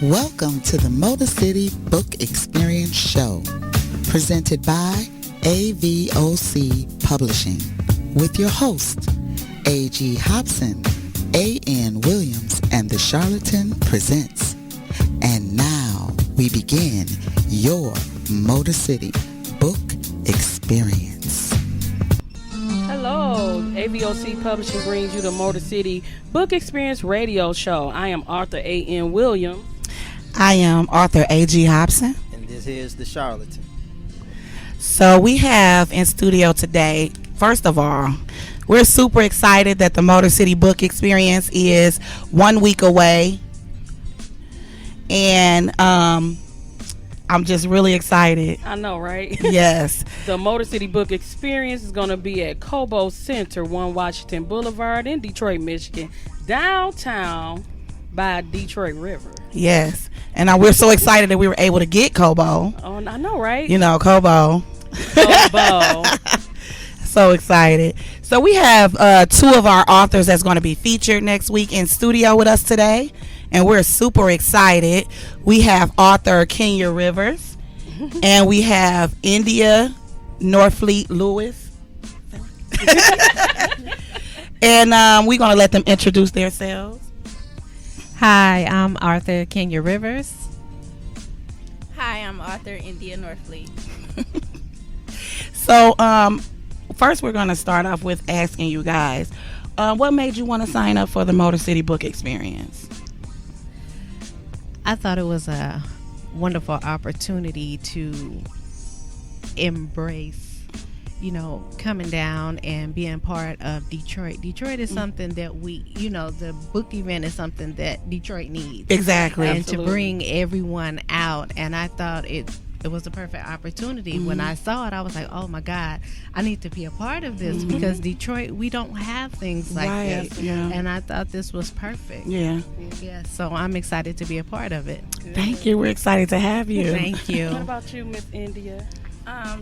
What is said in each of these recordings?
Welcome to the Motor City Book Experience Show, presented by AVOC Publishing, with your host, A.G. Hobson, A.N. Williams, and The Charlatan Presents. And now we begin your Motor City Book Experience. Hello, AVOC Publishing brings you the Motor City Book Experience Radio Show. I am Arthur A.N. Williams. I am Arthur A.G. Hobson. And this is The Charlatan. So we have in studio today, first of all, we're super excited that the Motor City Book Experience is 1 week away. And I'm just really excited. I know, right? Yes. The Motor City Book Experience is going to be at Cobo Center, 1 Washington Boulevard in Detroit, Michigan, downtown by Detroit River. Yes. And we're so excited that we were able to get Cobo. Oh, I know, right? You know, Cobo. Cobo. So excited. So we have two of our authors that's going to be featured next week in studio with us today. And we're super excited. We have author Kenya Rivers. And we have India Norfleet-Lewis. And we're going to let them introduce themselves. Hi, I'm Arthur Kenya Rivers. Hi, I'm Arthur India Norfleet. So, first we're going to start off with asking you guys, what made you want to sign up for the Motor City Book Experience? I thought it was a wonderful opportunity to embrace, coming down and being part of Detroit. Detroit is something that the book event is something that Detroit needs. Exactly. And Absolutely. to bring everyone out. And I thought it was a perfect opportunity. When I saw it, I was like, oh my God, I need to be a part of this because Detroit, we don't have things like this. Yeah. And I thought this was perfect. Yeah. Yeah, so I'm excited to be a part of it. Thank you. We're excited to have you. Thank you. What about you, Miss India?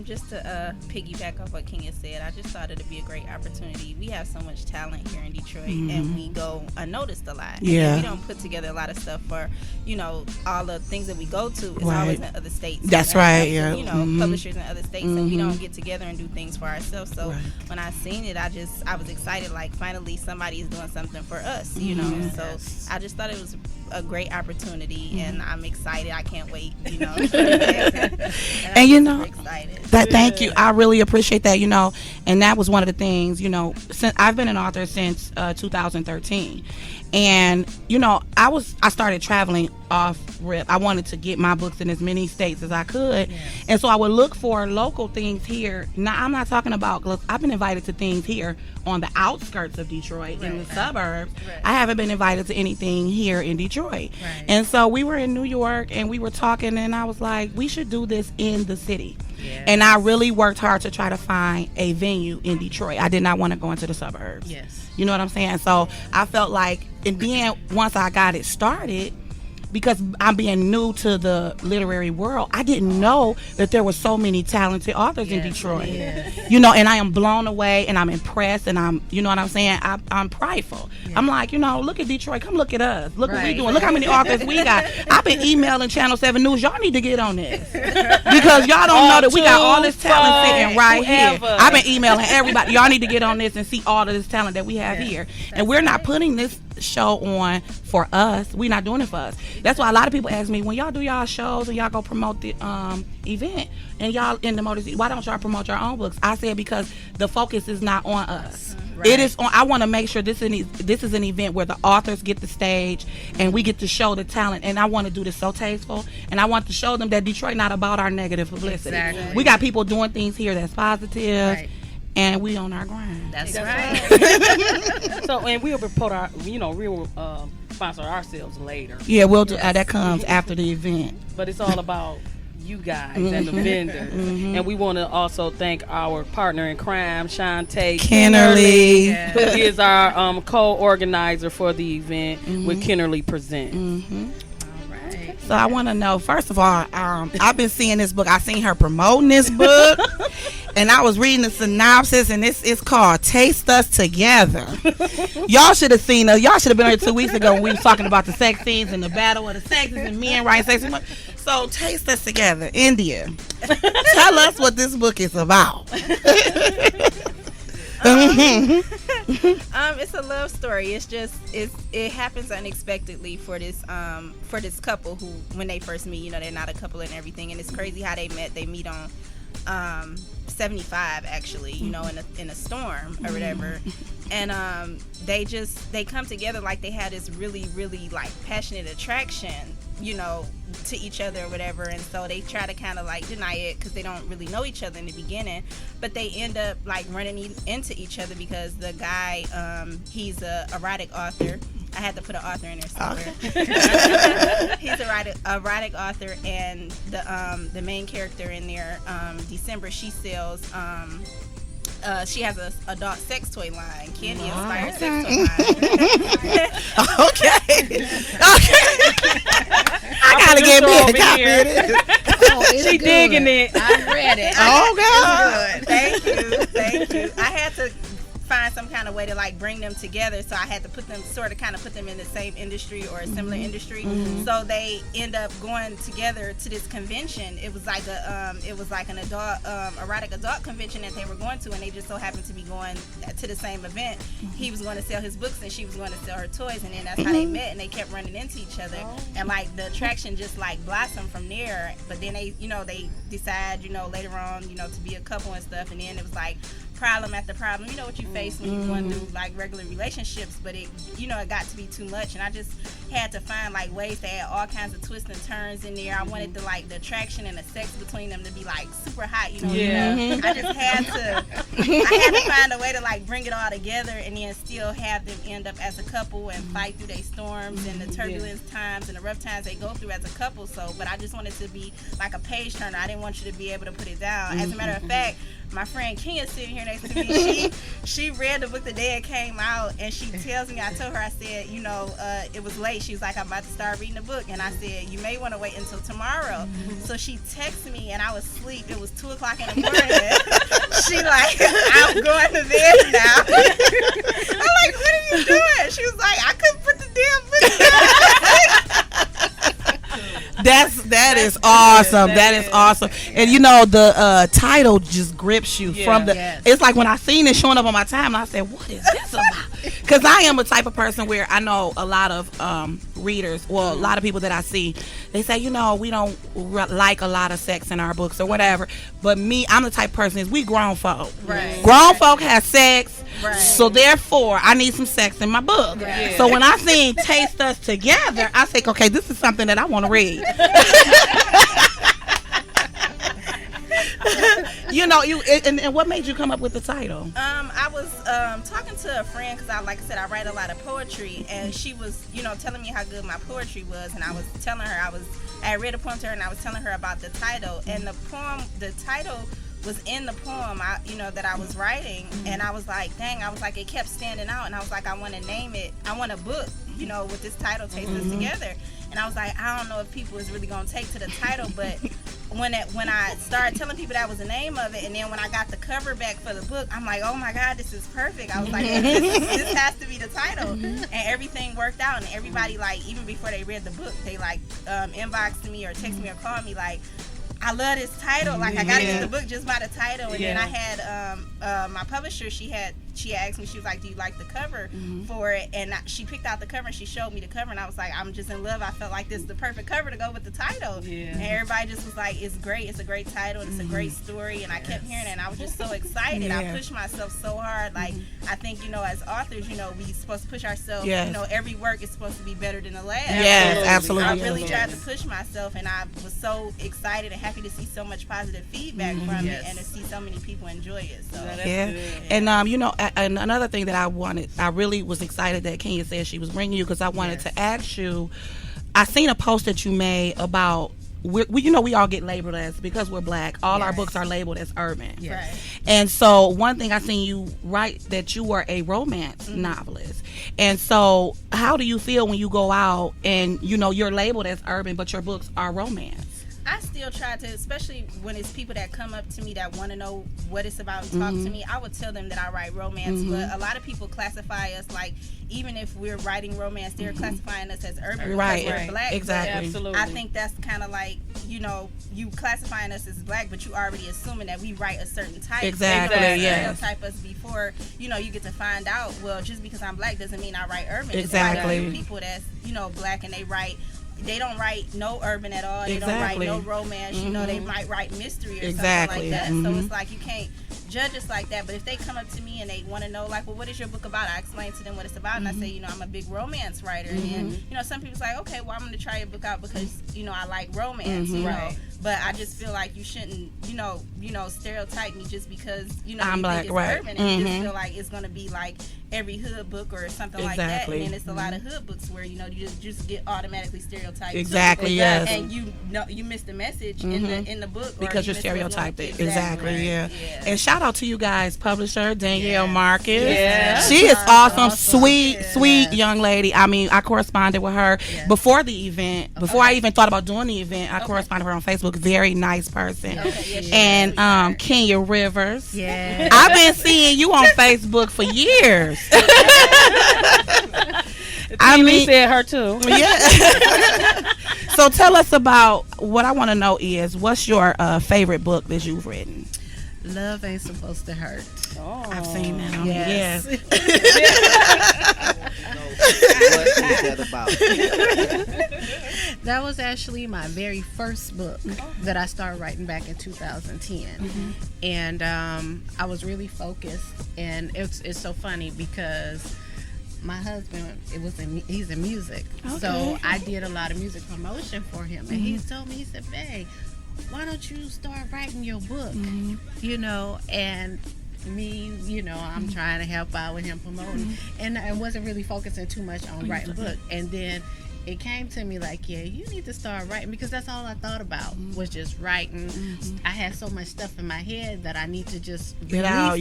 Just to piggyback off what Kenya said, I just thought it'd be a great opportunity. We have so much talent here in Detroit, and we go unnoticed a lot. Yeah. And we don't put together a lot of stuff for, all the things that we go to is Right. always in other states. That's We have, right, yeah. Publishers in other states, and we don't get together and do things for ourselves. So when I seen it, I was excited, like finally somebody is doing something for us, So I just thought it was a great opportunity, and I'm excited. I can't wait, And super excited. Thank you. I really appreciate that, and that was one of the things, since I've been an author since 2013. And, I started traveling off rip. I wanted to get my books in as many states as I could. Yes. And so I would look for local things here. Now, I'm not talking about, I've been invited to things here on the outskirts of Detroit, in the suburbs. Right. I haven't been invited to anything here in Detroit. Right. And so we were in New York and we were talking, and I was like, we should do this in the city. Yes. And I really worked hard to try to find a venue in Detroit. I did not want to go into the suburbs. Yes. You know what I'm saying? So I felt like, and then once I got it started, because I'm being new to the literary world, I didn't know that there were so many talented authors in Detroit. Yes. And I am blown away, and I'm impressed, and I'm, you know what I'm saying? I'm prideful. Yeah. I'm like, look at Detroit. Come look at us. Look what we doing. Look how many authors we got. I've been emailing Channel 7 News. Y'all need to get on this. Because y'all don't know that we got all this talent sitting right here. I've been emailing everybody. Y'all need to get on this and see all of this talent that we have here. And we're not putting this show on for us. We're not doing it for us. That's why a lot of people ask me, when y'all do y'all shows and y'all go promote the event and y'all in the Motor City, why don't y'all promote your own books? I said because the focus is not on us. Right. It is on. I want to make sure this is an event where the authors get the stage and we get to show the talent. And I want to do this so tasteful, and I want to show them that Detroit not about our negative publicity. Exactly. We got people doing things here that's positive. Right. And we on our grind. That's right. So, and we'll report our, we'll sponsor ourselves later. Yeah, we'll do. That comes after the event. But it's all about you guys and the vendors. And we want to also thank our partner in crime, Shantae Kennerly, who is our co-organizer for the event with Kennerly Presents. So I want to know, first of all, I've been seeing this book. I seen her promoting this book, and I was reading the synopsis, and it's called Taste Us Together. Y'all should have seen us. Y'all should have been here 2 weeks ago when we was talking about the sex scenes and the battle of the sexes and men writing sex scenes. So Taste Us Together, India. Tell us what this book is about. It's a love story. It happens unexpectedly for this couple who, when they first meet, they're not a couple and everything, and it's crazy how they met. They meet on 75 actually, in a storm or whatever, and they come together like they had this really, really like passionate attraction, to each other or whatever, and so they try to kind of like deny it because they don't really know each other in the beginning, but they end up like running into each other because the guy, he's a erotic author. I had to put an author in there somewhere. Okay. He's a erotic author, and the main character in there, December, she sells. She has a adult sex toy line, Candy inspired sex toy line. Okay. I gotta get me a copy of this. She good. Digging it. I read it. Oh God. Thank you. I had to find some kind of way to like bring them together, so I had to put them in the same industry or a similar industry. So they end up going together to this convention. It was like an adult erotic adult convention that they were going to, and they just so happened to be going to the same event. He was going to sell his books and she was going to sell her toys, and then that's how they met, and they kept running into each other, and like the attraction just like blossomed from there. But then they decide later on to be a couple and stuff, and then it was like problem after problem, what you face when you're going through like regular relationships, but it got to be too much, and I just had to find like ways to add all kinds of twists and turns in there. I wanted the attraction and the sex between them to be like super hot, I just had to find a way to like bring it all together and then still have them end up as a couple and fight through their storms and the turbulence times and the rough times they go through as a couple. So, but I just wanted to be like a page turner. I didn't want you to be able to put it down. As a matter of fact, my friend Kenya sitting here next to me, she read the book the day it came out, and she tells me, I told her, I said, it was late. She was like, I'm about to start reading the book, and I said, you may want to wait until tomorrow. So she texted me, and I was asleep. It was 2:00 in the morning. She like, I'm going to bed now. I'm like, what are you doing? She was like, I couldn't put the damn book down. That is awesome. That is awesome. And the title just grips you from the. Yes. It's like when I seen it showing up on my time, I said, "What is this about?" Because I am a type of person where I know a lot of readers, well, a lot of people that I see, they say, we don't like a lot of sex in our books or whatever. But me, I'm the type of person we grown folk. Right. Grown folk have sex. Right. So therefore, I need some sex in my book. Right. So when I seen Taste Us Together, I think, okay, this is something that I want to read. And what made you come up with the title? I was talking to a friend because like I said, I write a lot of poetry, and she was, telling me how good my poetry was, and I was telling her I read a poem to her, and I was telling her about the title, and the title was in the poem that I was writing, and I was like, dang, it kept standing out, and I was like, I want to name it, I want a book, with this title, Taste Us Together. And I was like, I don't know if people is really gonna take to the title, but when I started telling people that was the name of it, and then when I got the cover back for the book, I'm like, oh my God, this is perfect. I was like, this has to be the title. And everything worked out, and everybody, like, even before they read the book, they like inboxed me or texted me or called me like, I love this title. Like, I gotta get the book just by the title. And then I had my publisher. She asked me. She was like, "Do you like the cover for it?" And she picked out the cover and she showed me the cover. And I was like, "I'm just in love. I felt like this is the perfect cover to go with the title." Yeah. And everybody just was like, "It's great. It's a great title. And it's a great story." And I kept hearing it, and I was just so excited. I pushed myself so hard. Like, I think as authors, we supposed to push ourselves. Every work is supposed to be better than the last. Yes, absolutely. I really tried to push myself, and I was so excited and happy to see so much positive feedback from it, and to see so many people enjoy it. So and and another thing that I really was excited that Kenya said she was bringing you, because I wanted to ask you. I seen a post that you made about we all get labeled as, because we're black, all our books are labeled as urban. Right. And so one thing I seen you write, that you were a romance novelist. And so how do you feel when you go out and you're labeled as urban but your books are romance? I still try to, especially when it's people that come up to me that want to know what it's about and talk to me, I would tell them that I write romance. But a lot of people classify us like, even if we're writing romance, they're classifying us as urban because we're black. Exactly. Absolutely. I think that's kind of like, you know, you classifying us as black, but you already assuming that we write a certain type. Exactly, yes. Stereotype us before, you know, you get to find out, well, just because I'm black doesn't mean I write urban. Exactly. It's like people that's, you know, black and they don't write no urban at all. They don't write no romance. You know, they might write mystery or something like that. So it's like you can't judge us like that. But if they come up to me and they want to know, like, well, what is your book about? I explain to them what it's about, and I say, you know, I'm a big romance writer. And then, you know, some people's like, okay, well, I'm going to try your book out because, you know, I like romance. You know, but I just feel like you shouldn't, you know, stereotype me just because, you know, I'm you black, think it's urban, and you just feel like it's going to be like every hood book or something like that. And then it's a lot of hood books where, you know, you just get automatically stereotyped. Exactly, yes. And you know you missed the message in the book because you're stereotyped it. Exactly, yeah. Yeah. And shout out to you guys, publisher Danielle Marcus. Yeah. She is awesome, sweet young lady. I mean, I corresponded with her before the event. Before I even thought about doing the event, I corresponded with her on Facebook. Very nice person. And Kenya Rivers. Yeah. I've been seeing you on Facebook for years. I mean, said her too. Yeah. So tell us about, what I want to know is, what's your favorite book that you've written? Love Ain't Supposed to Hurt. Oh. I've seen that. Yes. What is that about? That was actually my very first book that I started writing back in 2010. And I was really focused, and it's so funny because my husband, he's in music. So I did a lot of music promotion for him, and he told me, he said, "Babe, why don't you start writing your book?" You know, and me, you know, I'm trying to help out with him promoting, and I wasn't really focusing too much on writing a book. And then it came to me like, yeah, you need to start writing, because that's all I thought about was just writing. I had so much stuff in my head that I need to just get out.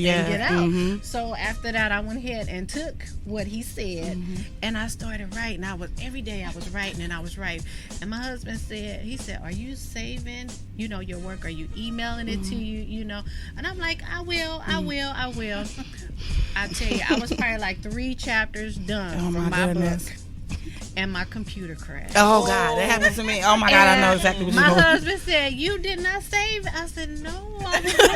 So after that, I went ahead and took what he said, and I started writing. Every day I was writing, and I was writing. And my husband said, he said, "Are you saving, you know, your work? Are you emailing it to you, you know?" And I'm like, I will. I tell you, I was probably like 3 chapters done from my book. And my computer crashed. Oh God, that happened to me. Oh my God, I know exactly what you're My doing. husband said, "You did not save it." I said, "No, I was going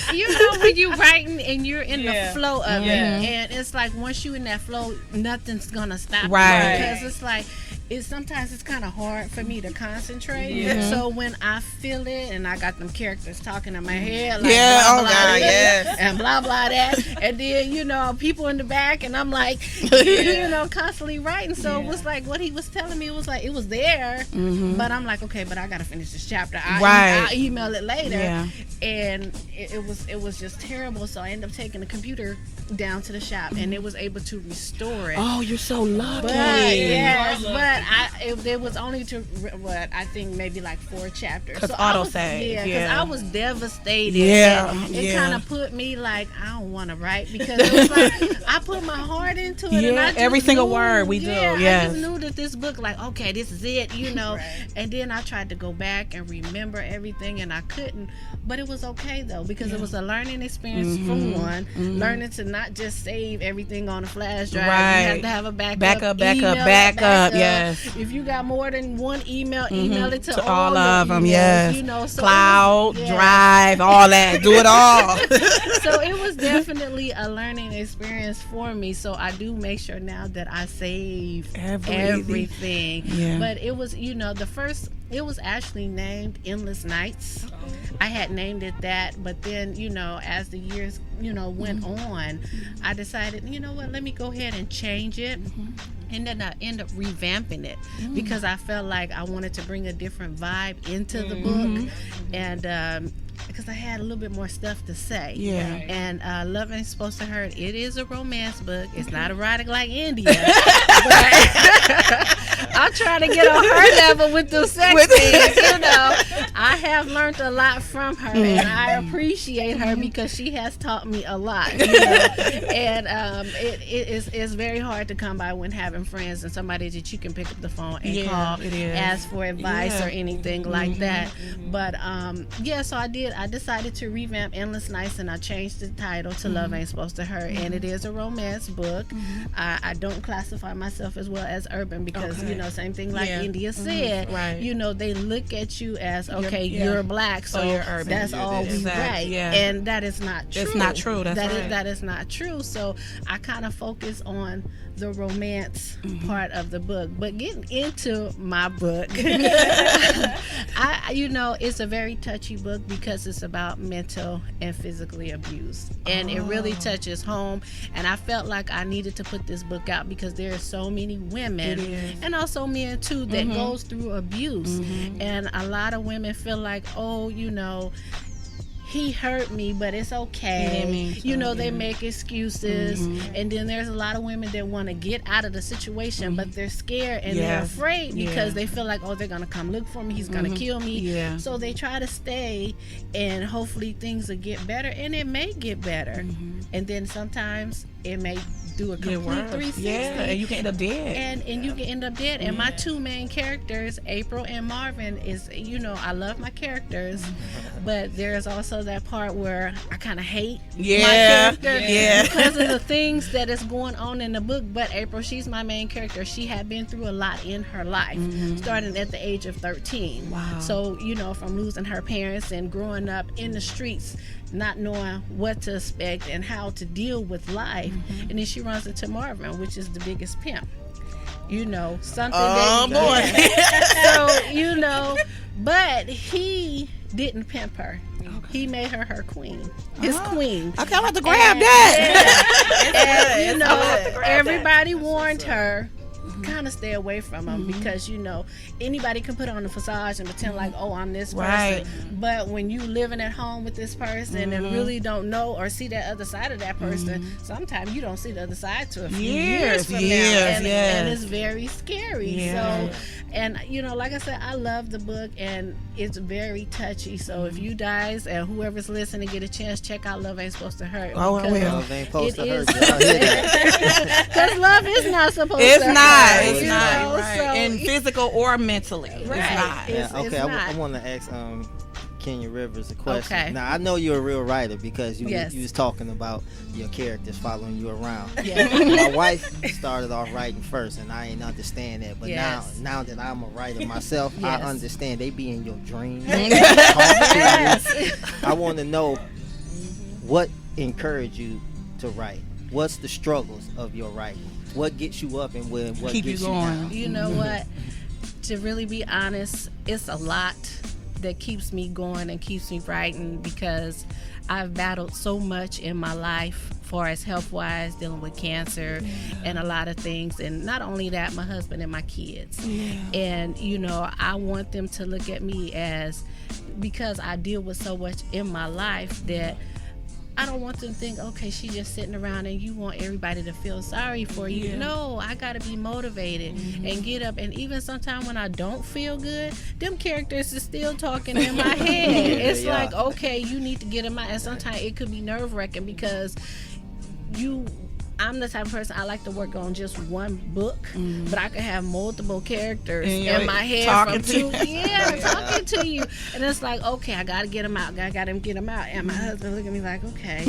to." You know, when you're writing and you're in the flow of it, and it's like once you're in that flow, nothing's gonna stop you, because it's like, sometimes it's kind of hard for me to concentrate. So when I feel it, and I got them characters talking in my head, like blah, blah, this, and blah blah that, and then, you know, people in the back, and I'm like, you know, constantly writing. So it was like what he was telling me, it was like it was there, but I'm like, okay, but I gotta finish this chapter. I'll email it later, and it was just terrible. So I ended up taking the computer down to the shop, and it was able to restore it. Oh, you're so lucky. But it was only to what I think maybe like 4 chapters. Because so autosave. Because I was devastated. It kind of put me like, I don't want to write, because it was like I put my heart into it. And I just every single knew, word we do. I just knew that this book, like, okay, this is it, you know. And then I tried to go back and remember everything, and I couldn't. But it was okay though, because it was a learning experience for one. Learning to not just save everything on a flash drive. You have to have a backup. Backup. Yes. If you got more than one email, email it to all of them. Yes. You know, so Cloud, Drive, all that. Do it all. So it was definitely a learning experience for me. So I do make sure now that I save everything. Yeah. But it was, you know, it was actually named Endless Nights. I had named it that, but then, you know, as the years, you know, went on, I decided, you know what, let me go ahead and change it. And then I ended up revamping it because I felt like I wanted to bring a different vibe into the book, and because I had a little bit more stuff to say. And Love Ain't Supposed to Hurt, it is a romance book. It's not erotic like India, but I'll try to get on her level with the sex things, you know. I have learned a lot from her, and I appreciate her because she has taught me a lot. You know? And it's very hard to come by when having friends and somebody that you can pick up the phone and call, ask for advice or anything like that. But so I decided to revamp Endless Nights, and I changed the title to Love Ain't Supposed to Hurt, and it is a romance book. I don't classify myself as well as urban because you know, same thing like India said. You know, they look at you as you're black, so you're urban. That's all we write, and that is not true. It's not true. That is not true. So I kind of focus on the romance part of the book. But getting into my book, you know, it's a very touchy book because it's about mental and physically abuse, and it really touches home. And I felt like I needed to put this book out because there are so many women and also men too that goes through abuse, and a lot of women feel like, oh, you know, he hurt me, but it's okay. You know, they make excuses. And then there's a lot of women that want to get out of the situation, but they're scared and they're afraid because they feel like, oh, they're going to come look for me. He's going to kill me. So they try to stay, and hopefully things will get better, and it may get better. And then sometimes it may do a complete 360. And you can end up dead. And you can end up dead. And my two main characters, April and Marvin, is, you know, I love my characters, but there's also that part where I kind of hate my character because of the things that is going on in the book. But April, she's my main character. She had been through a lot in her life, starting at the age of 13. So, you know, from losing her parents and growing up in the streets, not knowing what to expect and how to deal with life. And then she runs into Marvin, which is the biggest pimp. You know, something so, you know, but he didn't pimp her. He made her queen. His queen. Okay, I'm about to grab that. And, you know, everybody warned her, kind of stay away from him because, you know, anybody can put on a facade and pretend like, oh, I'm this person. But when you living at home with this person and really don't know or see that other side of that person, sometimes you don't see the other side to a few years from now. And it's very scary. So, and, you know, like I said, I love the book, and it's very touchy. So if you guys and whoever's listening get a chance, check out Love Ain't Supposed to Hurt. Oh, I will. Love ain't supposed to hurt. Because love is not supposed to hurt. It's not. So, in physical or mentally. It's not. I want to ask Kenya Rivers a question. Now, I know you're a real writer because you was talking about your characters following you around. My wife started off writing first, and I ain't understand that. But now that I'm a writer myself, I understand. They be in your dreams. I want to know what encouraged you to write. What's the struggles of your writing? What gets you up and what keep gets you you going? down? You know what? To really be honest, it's a lot that keeps me going and keeps me writing because I've battled so much in my life, far as health-wise, dealing with cancer and a lot of things. And not only that, my husband and my kids. And, you know, I want them to look at me as, because I deal with so much in my life, that I don't want them to think, okay, she's just sitting around and you want everybody to feel sorry for you. No, I got to be motivated and get up. And even sometimes when I don't feel good, them characters is still talking in my head. It's like, okay, you need to get them out. And sometimes it could be nerve-wracking because I'm the type of person, I like to work on just one book, but I could have multiple characters in my head talking to you. And it's like, okay, I gotta get them out. I gotta get them out. And my husband look at me like, okay.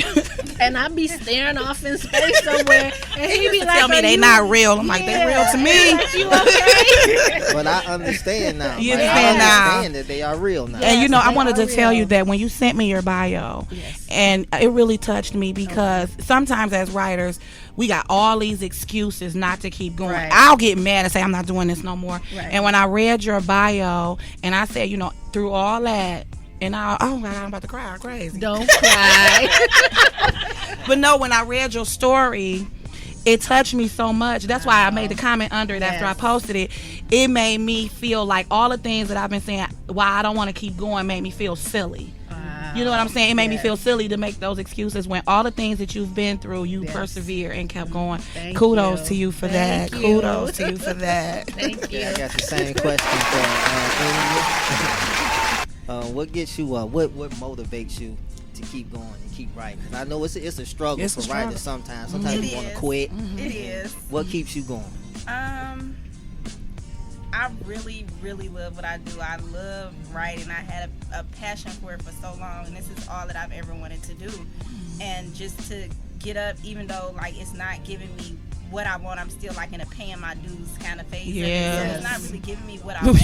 And I be staring off in space somewhere, and he be like, tell me they not real. I'm like, they real to me. You okay? But I understand now. You understand now. I understand that they are real now. And you know, I wanted to tell you that when you sent me your bio, and it really touched me because sometimes as writers, we got all these excuses not to keep going. I'll get mad and say, I'm not doing this no more. And when I read your bio and I said, you know, through all that, and oh my God, I'm about to cry. I'm crazy. Don't cry. But no, when I read your story, it touched me so much. That's why I made the comment under it after I posted it. It made me feel like all the things that I've been saying, why I don't want to keep going, made me feel silly. You know what I'm saying? It made me feel silly to make those excuses when all the things that you've been through, you persevere and kept going. Kudos to you for that. Kudos to you for that. Thank you. I got the same question for Amy. what gets you? What motivates you to keep going and keep writing? Because I know it's a struggle for writers sometimes. Sometimes you want to quit. It is. What keeps you going? I really, really love what I do. I love writing. I had a passion for it for so long, and this is all that I've ever wanted to do. And just to get up, even though like it's not giving me what I want, I'm still like in a paying my dues kind of phase. Yeah. So it's not really giving me what I want,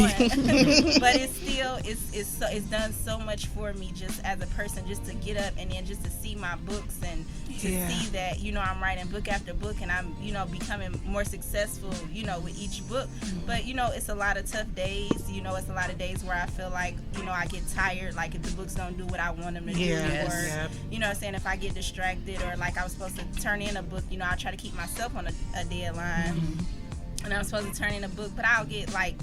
but it's still it's done so much for me just as a person, just to get up and then just to see my books and to see that, you know, I'm writing book after book and I'm, you know, becoming more successful, you know, with each book. But, you know, it's a lot of tough days. You know, it's a lot of days where I feel like, you know, I get tired, like if the books don't do what I want them to do, or, you know what I'm saying, if I get distracted, or like I was supposed to turn in a book, you know, I try to keep myself on a deadline. And I'm supposed to turn in a book, but I'll get like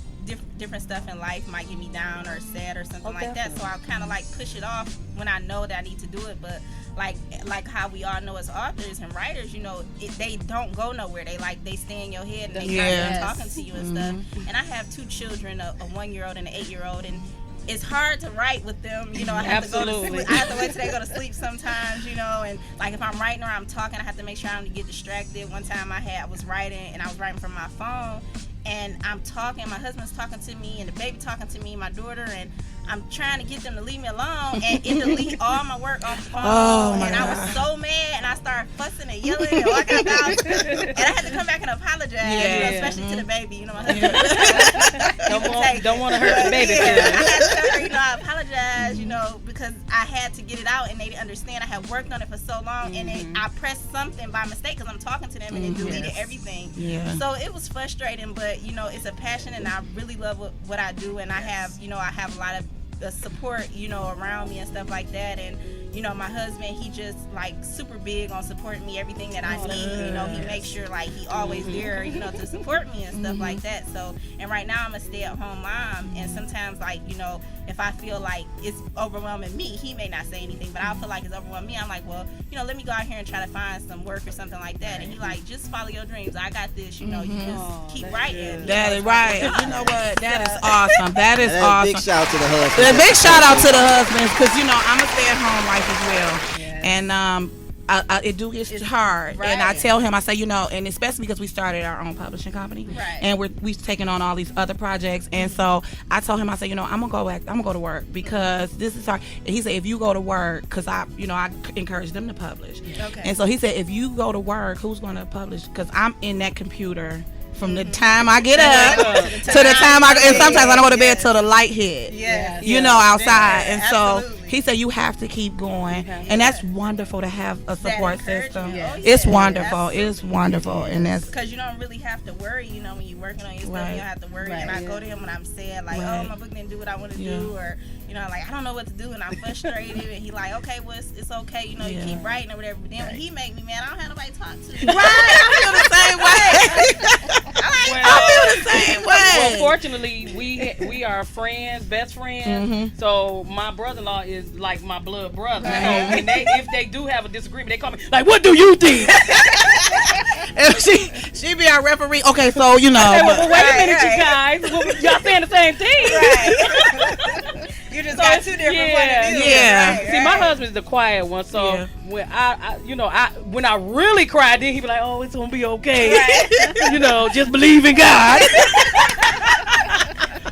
different stuff in life might get me down or sad or something like that. So I'll kind of like push it off when I know that I need to do it. But like how we all know as authors and writers, you know, they don't go nowhere. They stay in your head and they start talking to you and stuff. And I have 2 children, a 1-year-old and an 8-year-old, and it's hard to write with them, you know. I have to go to sleep. I have to wait till they go to sleep sometimes, you know. And like if I'm writing or I'm talking, I have to make sure I don't get distracted. One time I was writing and I was writing from my phone, and I'm talking, my husband's talking to me and the baby talking to me, my daughter, and I'm trying to get them to leave me alone, and it deleted all my work off the phone. I was so mad, and I started fussing and yelling and walking out, and I had to come back and apologize, you know, especially to the baby, you know. My husband don't want to hurt the baby. I had to tell her, you know, I apologize, you know, because I had to get it out, and they didn't understand. I had worked on it for so long, and I pressed something by mistake because I'm talking to them, and it deleted everything. So it was frustrating, but you know, it's a passion, and I really love what I do, and I have a lot of support, you know, around me and stuff like that. And you know, my husband, he just like super big on supporting me, everything that I need. You know, he makes sure like he always there, you know, to support me and stuff like that. So, and right now I'm a stay-at-home mom, and sometimes like, you know, if I feel like it's overwhelming me, he may not say anything, but I'll feel like it's overwhelming me. I'm like, well, you know, let me go out here and try to find some work or something like that. And he like, just follow your dreams. I got this. You know, you just keep writing. That is right. You know what? That is awesome. That is awesome. Big shout out to the husband. A big shout out to the husbands, because you know I'm a stay-at-home wife as well, and it do get hard. And I tell him, I say, you know, and especially because we started our own publishing company, and we've taken on all these other projects, and so I told him, I said, you know, I'm gonna go to work because this is hard. And he said, if you go to work, because I encourage them to publish, and so he said, if you go to work, who's going to publish? Because I'm in that computer from the time I get up to the time and sometimes I don't go to bed till the light hit, you know, outside. And so he said, you have to keep going. And that's wonderful to have a support system. It's wonderful. It's wonderful. And that's because you don't really have to worry, you know, when you're working on your stuff, you don't have to worry. And I go to him when I'm sad, like, oh, my book didn't do what I want to do, or, you know, like, I don't know what to do, and I'm frustrated. And he like, okay, well, it's okay, you know, you keep writing or whatever. But then when he make me mad, I don't have nobody to talk to. I feel the same way. I feel the same way. Well, fortunately, we are friends, best friends. So my brother-in-law is like my blood brother. So if they do have a disagreement, they call me like, "What do you think?" And she be our referee. Okay, so you know. I say, well, wait a minute, you guys. Well, y'all saying the same thing, You just got 2 different point of views. See, my husband's the quiet one, so when when I really cry, then he be like, "Oh, it's gonna be okay." You know, just believe in God.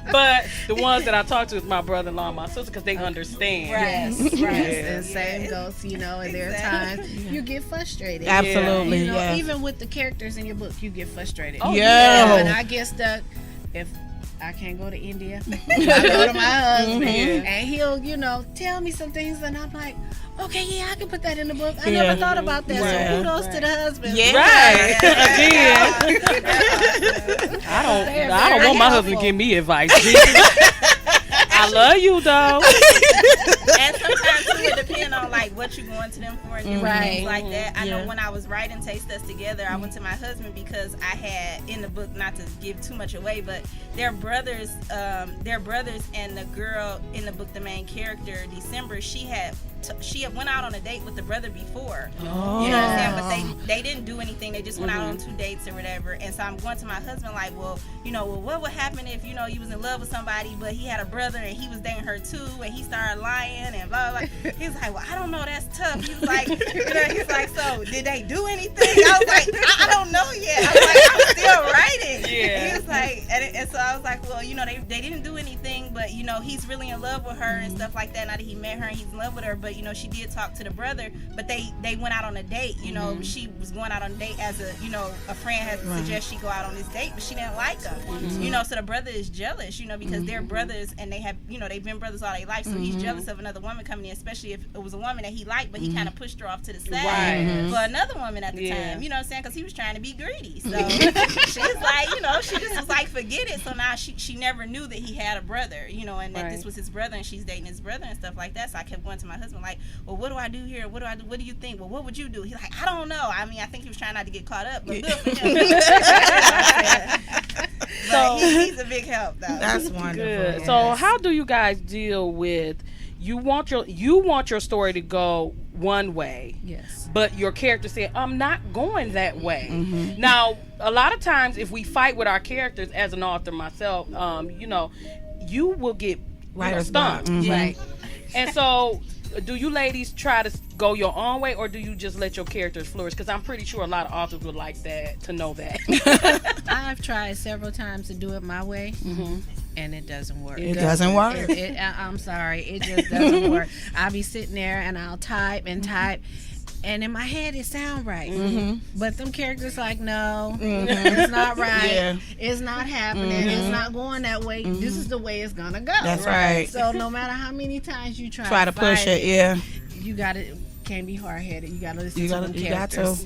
But the ones that I talk to is my brother-in-law and my sister, because they understand. And same goes, you know, and there are times you get frustrated. Absolutely, you know, even with the characters in your book, you get frustrated. And I get stuck if I can't go to India. I go to my husband, and he'll, you know, tell me some things, and I'm like, okay, yeah, I can put that in the book. I never thought about that. So kudos to the husband. I don't want my husband to give me advice. I love you, though. And sometimes too, it depends on like what you're going to them for and different things like that. I know when I was writing Taste Us Together, I went to my husband because I had in the book, not to give too much away, but they're brothers, and the girl in the book, the main character, December, she had she had went out on a date with the brother before. Oh. You know what I'm saying? But they didn't do anything. They just went out on 2 dates or whatever. And so I'm going to my husband like, well, what would happen if, you was in love with somebody, but he had a brother and he was dating her too, and he started lying and blah, blah, blah. He was like, well, I don't know. That's tough. He was like, he's like, so did they do anything? I was like, I don't know yet. I was like, I'm still writing. Yeah. He was like, and so I was like, well, they didn't do anything, but, he's really in love with her and stuff like that. Now that he met her and he's in love with her, but, she did talk to the brother, but they went out on a date. She was going out on a date as a friend had suggested she go out on this date, but she didn't like him. So the brother is jealous, because they're brothers and they have, they've been brothers all their life, so he's jealous of another woman coming in, especially if it was a woman that he liked, but he kind of pushed her off to the side for another woman at the time, you know what I'm saying, because he was trying to be greedy. So she's like, she just was like, forget it. So now she never knew that he had a brother, and that this was his brother and she's dating his brother and stuff like that. So I kept going to my husband like, well, what do I do here? What do I do? What do you think? Well, what would you do? He's like, I don't know. I mean, I think he was trying not to get caught up, but good for him. So he's a big help, though. That's wonderful. Good. Yes. So how do you guys deal with you want your story to go one way, Yes, but your character said, I'm not going that way. Now, a lot of times if we fight with our characters, as an author myself, you will get stung, right? And so do you ladies try to go your own way, or do you just let your characters flourish? Because I'm pretty sure a lot of authors would like that, to know that. I've tried several times to do it my way, and it doesn't work. It doesn't work. I'm sorry, it just doesn't work. I'll be sitting there and I'll type and type, and in my head it sounds right, but them characters like, no, it's not right. Yeah. It's not happening. It's not going that way. This is the way it's gonna go. That's right. So no matter how many times you try to push it, you gotta. Can't be hard-headed. You gotta listen to them you characters.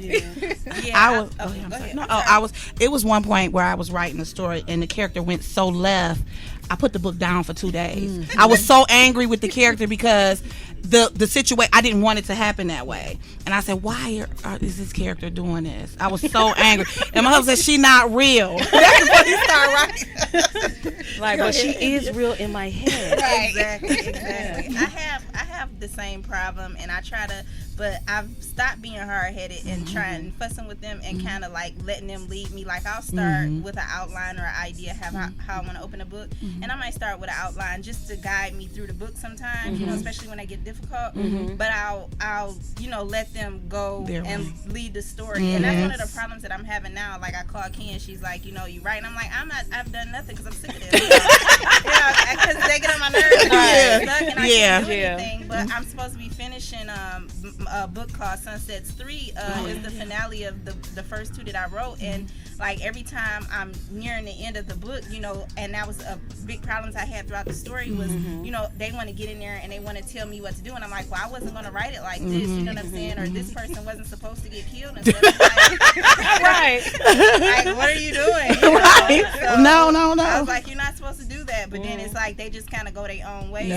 It was one point where I was writing a story and the character went so left, I put the book down for 2 days. I was so angry with the character because the situation, I didn't want it to happen that way. And I said, why is this character doing this? I was so angry. And my husband said, she not real. That's when he started writing. Like, but she is real in my head. Right. Exactly. I have the same problem, and I try to, but I've stopped being hard-headed and trying fussing with them and kind of like letting them lead me. Like I'll start with an outline or an idea how I want to open a book, and I might start with an outline just to guide me through the book sometimes, especially when I get difficult. But I'll let them go and lead the story, and that's one of the problems that I'm having now. Like I call Ken, and she's like, you right? And I'm like, I've done nothing because I'm sick of this. Because they get on my nerves. And I can't do anything. But I'm supposed to be finishing a book called Sunsets 3. Is the finale of the first 2 that I wrote, and like every time I'm nearing the end of the book, and that was a big problem I had throughout the story was, they want to get in there and they want to tell me what to do, and I'm like, well, I wasn't going to write it like this, you know what I'm saying, or this person wasn't supposed to get killed and stuff. Right. Like, what are you doing? Right. So No. I was like, you're not supposed to do that, but then it's like they just kind of go their own way.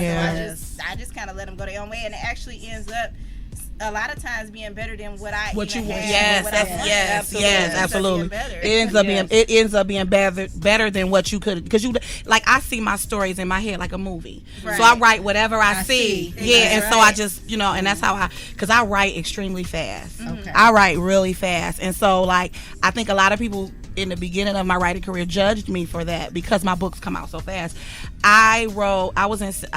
So I just kind of let them go their own way, and it actually ends up a lot of times being better than what you want. Yes, absolutely. It ends up being better than what you could, because like I see my stories in my head like a movie. Right. So I write whatever I see. And so I just and that's how because I write extremely fast. Okay. I write really fast, and so like I think a lot of people in the beginning of my writing career judged me for that because my books come out so fast. I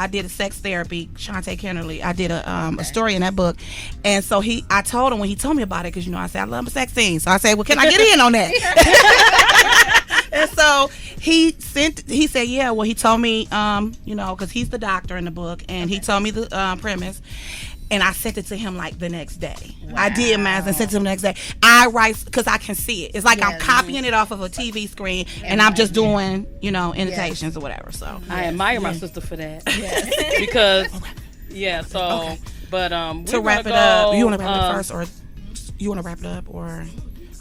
did a sex therapy, Shantae Kennerly. I did a story in that book, and so I told him when he told me about it, because I said I love a sex scene, so I said, well, can I get in on that? And so he said, yeah. Well, he told me, because he's the doctor in the book, and he told me the premise. And I sent it to him like the next day. Wow. I did mine and sent it to him the next day. I write because I can see it. It's like I'm copying it off of a TV screen, and I'm just doing, annotations or whatever. So I admire my sister for that. Yes. Because, but to wrap it up, you want to wrap it up first, or you want to wrap it up, or?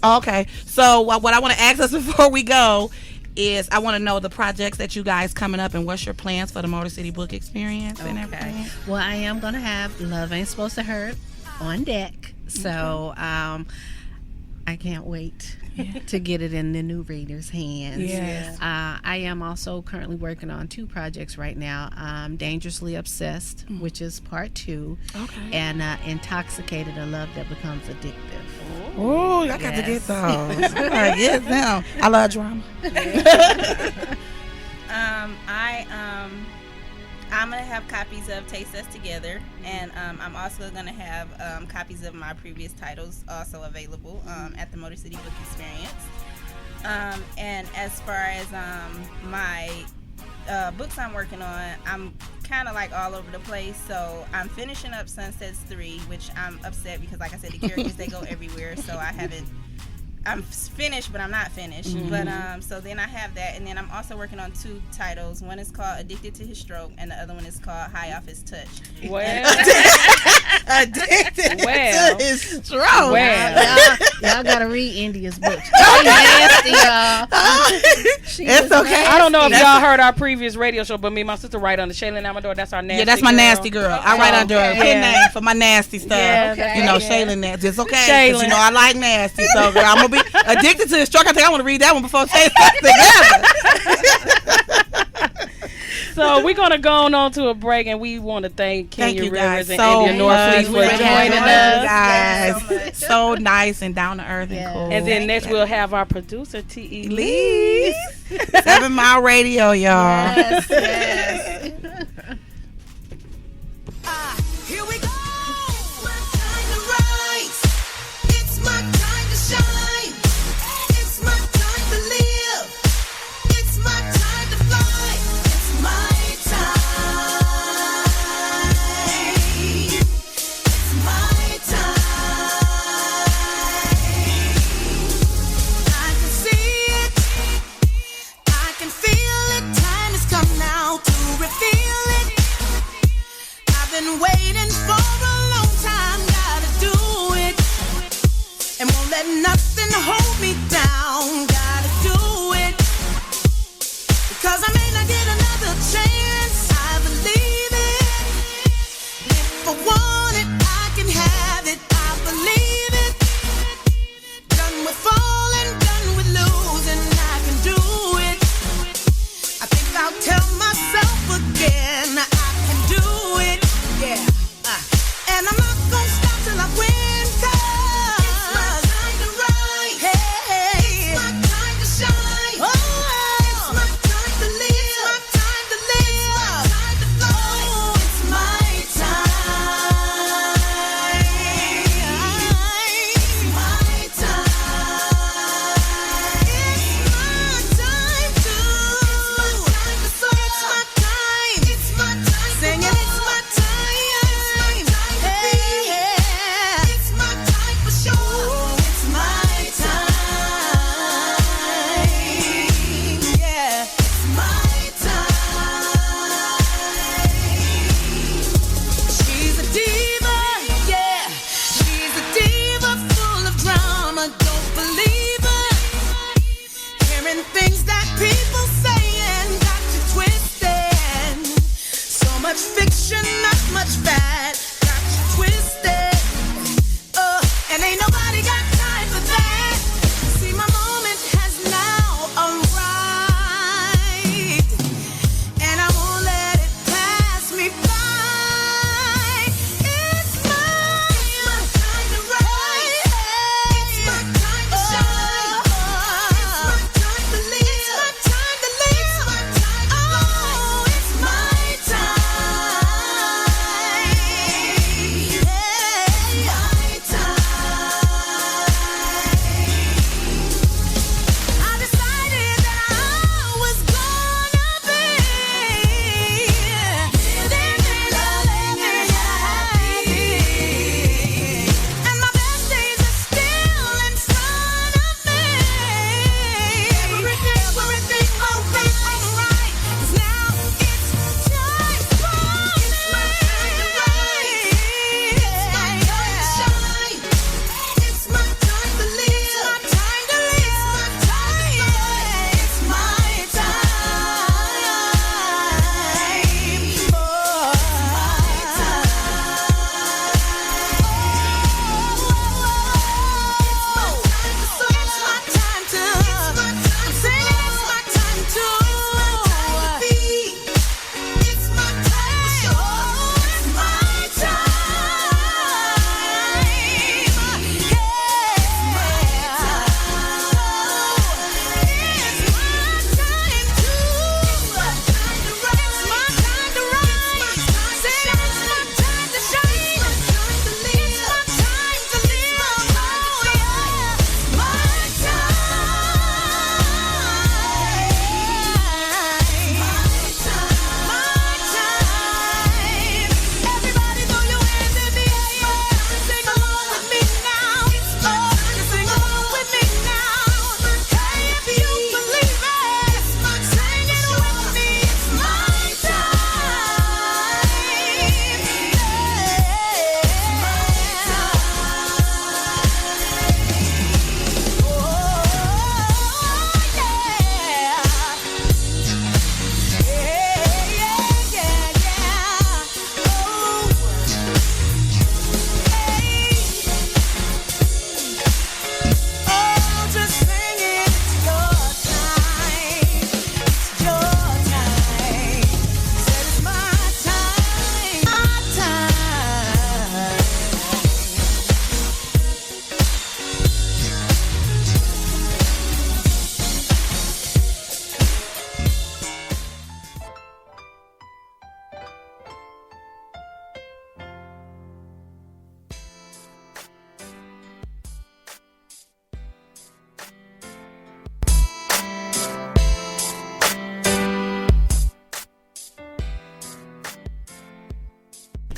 Okay. So what I want to ask us before we go is I want to know the projects that you guys coming up and what's your plans for the Motor City Book Experience and everything. Well, I am going to have Love Ain't Supposed to Hurt on deck. So I can't wait to get it in the new readers' hands. Yes. I am also currently working on 2 projects right now. Dangerously Obsessed, which is part 2. Okay. And Intoxicated, a Love That Becomes Addictive. Oh, I got to get those. I gotta get them. I love drama. I'm gonna have copies of Taste Us Together, and I'm also gonna have copies of my previous titles also available at the Motor City Book Experience. And as far as my books I'm working on, I'm kind of like all over the place. So I'm finishing up Sunsets 3, which I'm upset because, like I said, the characters they go everywhere. So I'm finished, but I'm not finished. But so then I have that, and then I'm also working on 2 titles. One is called Addicted to His Stroke, and the other one is called High Off His Touch. Well, Addicted to his stroke. Well, y'all gotta read India's book. She's nasty, y'all. It's okay. I don't know if y'all heard our previous radio show, but me and my sister write under Shaylin Amador. That's our nasty. Yeah, that's my girl. nasty girl. I write under her pen name for my nasty stuff. Yeah, okay. You know, Shaylin Nasty. It's okay. Because, you know, I like nasty. So, girl, I'm going to be addicted to his stroke. I think I want to read that one before Taste Us Together. So we're gonna go on to a break, and we want to thank Kenya Rivers and so India Norfleet for joining us. Guys, so nice and down to earth and cool. And then next we'll have our producer T.E. Lee. 7 Mile Radio, y'all. Yes. Here we go. It's my time to rise. It's my time to shine. It's my time to live. It's my time to fly. It's my time. It's my time. I can see it. I can feel it. Time has come now to reveal it. I've been waiting for a long time, gotta do it. And won't let nothing hold me down, gotta do it. Because I may not get another chance, I believe it. If I want it, I can have it, I believe it. Done with falling, done with losing, I can do it. I think I'll tell myself again, I can do it. Yeah, and I'm not gonna stop till I win, 'cause it's my time to rise. Hey, it's my time to shine. Oh, it's my time to live.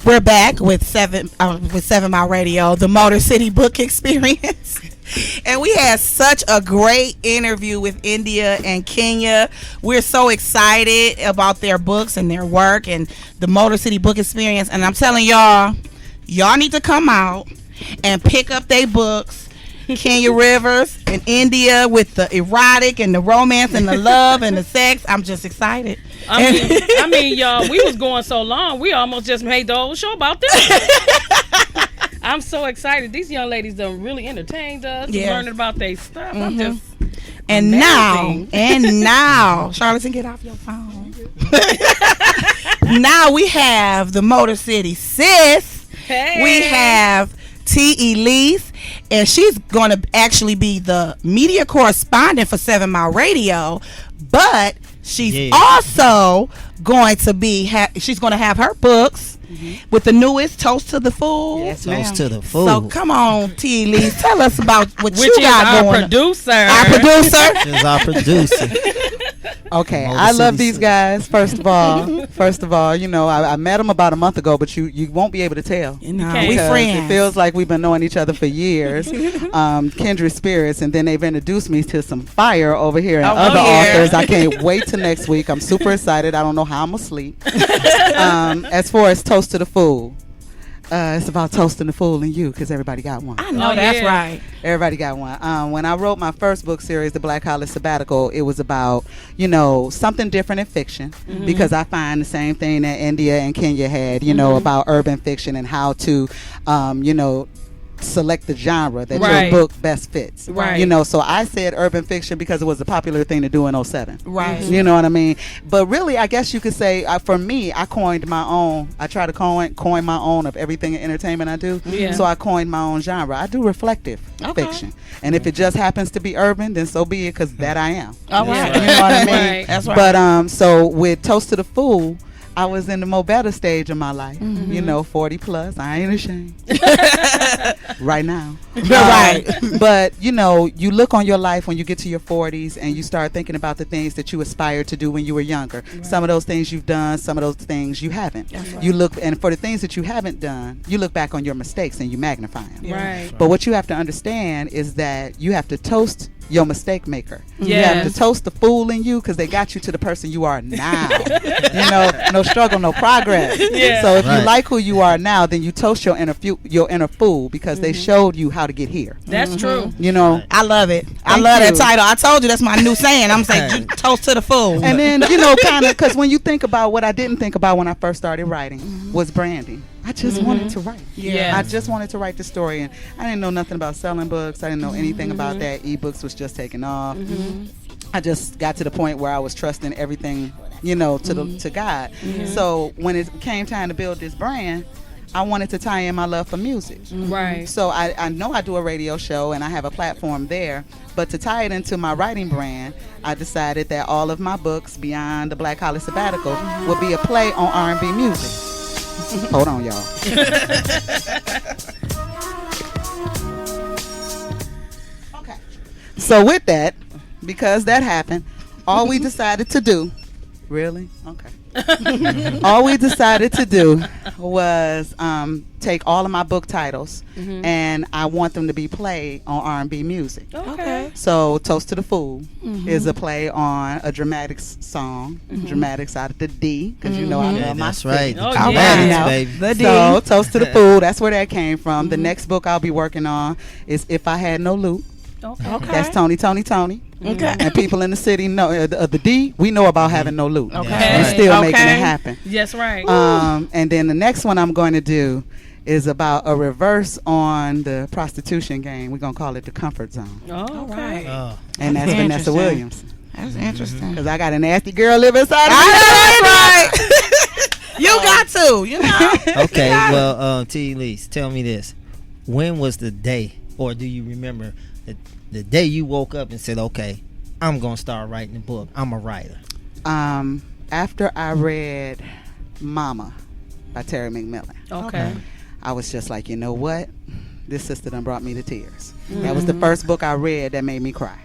We're back with 7 Mile Radio, the Motor City Book Experience. And we had such a great interview with India and Kenya. We're so excited about their books and their work and the Motor City Book Experience. And I'm telling y'all need to come out and pick up their books. Kenya Rivers and India with the erotic and the romance and the love and the sex. I'm just excited. I mean, y'all, we was going so long, we almost just made the whole show about this. I'm so excited. These young ladies done really entertained us, learning about their stuff. I'm just now, Charlatan, get off your phone. Now we have the Motor City Sis. Hey. We have T. Elise, and she's going to actually be the media correspondent for 7 Mile Radio, but she's also going to be she's going to have her books with the newest Toast to the Fool. Yes, Toast to the Fool. So come on, T. Elise, tell us about what Which you got going. Our producer. Is our producer. Okay, I love these guys. First of all, you know, I met them about a month ago, but you won't be able to tell. No, we friends. It feels like we've been knowing each other for years. Kindred spirits, and then they've introduced me to some fire over here and other authors. I can't wait till next week. I'm super excited. I don't know how I'm asleep. As far as Toast to the Fool. It's about toasting the fool and you, because everybody got one. I know that's right. Everybody got one. When I wrote my first book series, The Black College Sabbatical, it was about, you know, something different in fiction, because I find the same thing that India and Kenya had, you know, about urban fiction and how to, you know, select the genre that your book best fits. Right. You know, so I said urban fiction because it was a popular thing to do in 07. Right. You know what I mean? But really, I guess you could say, for me, I coined my own. I try to coin my own of everything in entertainment I do. Yeah. So I coined my own genre. I do reflective fiction. And if it just happens to be urban, then so be it, because that I am. All right. You know what I mean? Right. That's right. But so with Toast to the Fool, I was in the more better stage of my life, you know, 40 plus. I ain't ashamed. Right now. Right. But, you know, you look on your life when you get to your 40s and you start thinking about the things that you aspired to do when you were younger. Right. Some of those things you've done, some of those things you haven't. Right. You look, and for the things that you haven't done, you look back on your mistakes and you magnify them. Right. But what you have to understand is that you have to toast your mistake maker. Yes. You have to toast the fool in you, because they got you to the person you are now. You know, no struggle, no progress. Yeah. So if you like who you are now, then you toast your inner fool, because they showed you how to get here. That's true. You know, I love it. Thank love you. that title. I told you that's my new saying. I'm saying toast to the fool. and then, you know, kind of, because when you think about what I didn't think about when I first started writing was branding. I just wanted to write. Yeah. I just wanted to write the story, and I didn't know nothing about selling books. I didn't know anything about that. Ebooks was just taking off. I just got to the point where I was trusting everything, you know, to God. So when it came time to build this brand, I wanted to tie in my love for music. Right. So I know I do a radio show and I have a platform there, but to tie it into my writing brand, I decided that all of my books beyond the Black College Sabbatical would be a play on R&B music. Hold on, y'all. Okay. So with that, because that happened, all we decided to do, really? Okay. All we decided to do was take all of my book titles and I want them to be played on R&B music. Okay. So Toast to the Fool is a play on a dramatics song, dramatics out of the D, because you know I love my That's right. Oh, Dramatics, yeah. baby. The D. So Toast to the Fool, that's where that came from. The next book I'll be working on is If I Had No Loot. Okay. That's Tony. Okay. And people in the city know the D. We know about having no loot. Okay. And still making it happen. Yes, right. And then the next one I'm going to do is about a reverse on the prostitution game. We're going to call it The Comfort Zone. Oh, okay. And that's Vanessa Williams. That's interesting. Because I got a nasty girl live inside of me. I know that's right. You got to, you know. Okay, well, T. Elise, tell me this. When was the day, or do you remember the day you woke up and said, okay, I'm going to start writing a book. I'm a writer? After I read Mama by Terry McMillan. Okay. I was just like, you know what? This sister done brought me to tears. That was the first book I read that made me cry.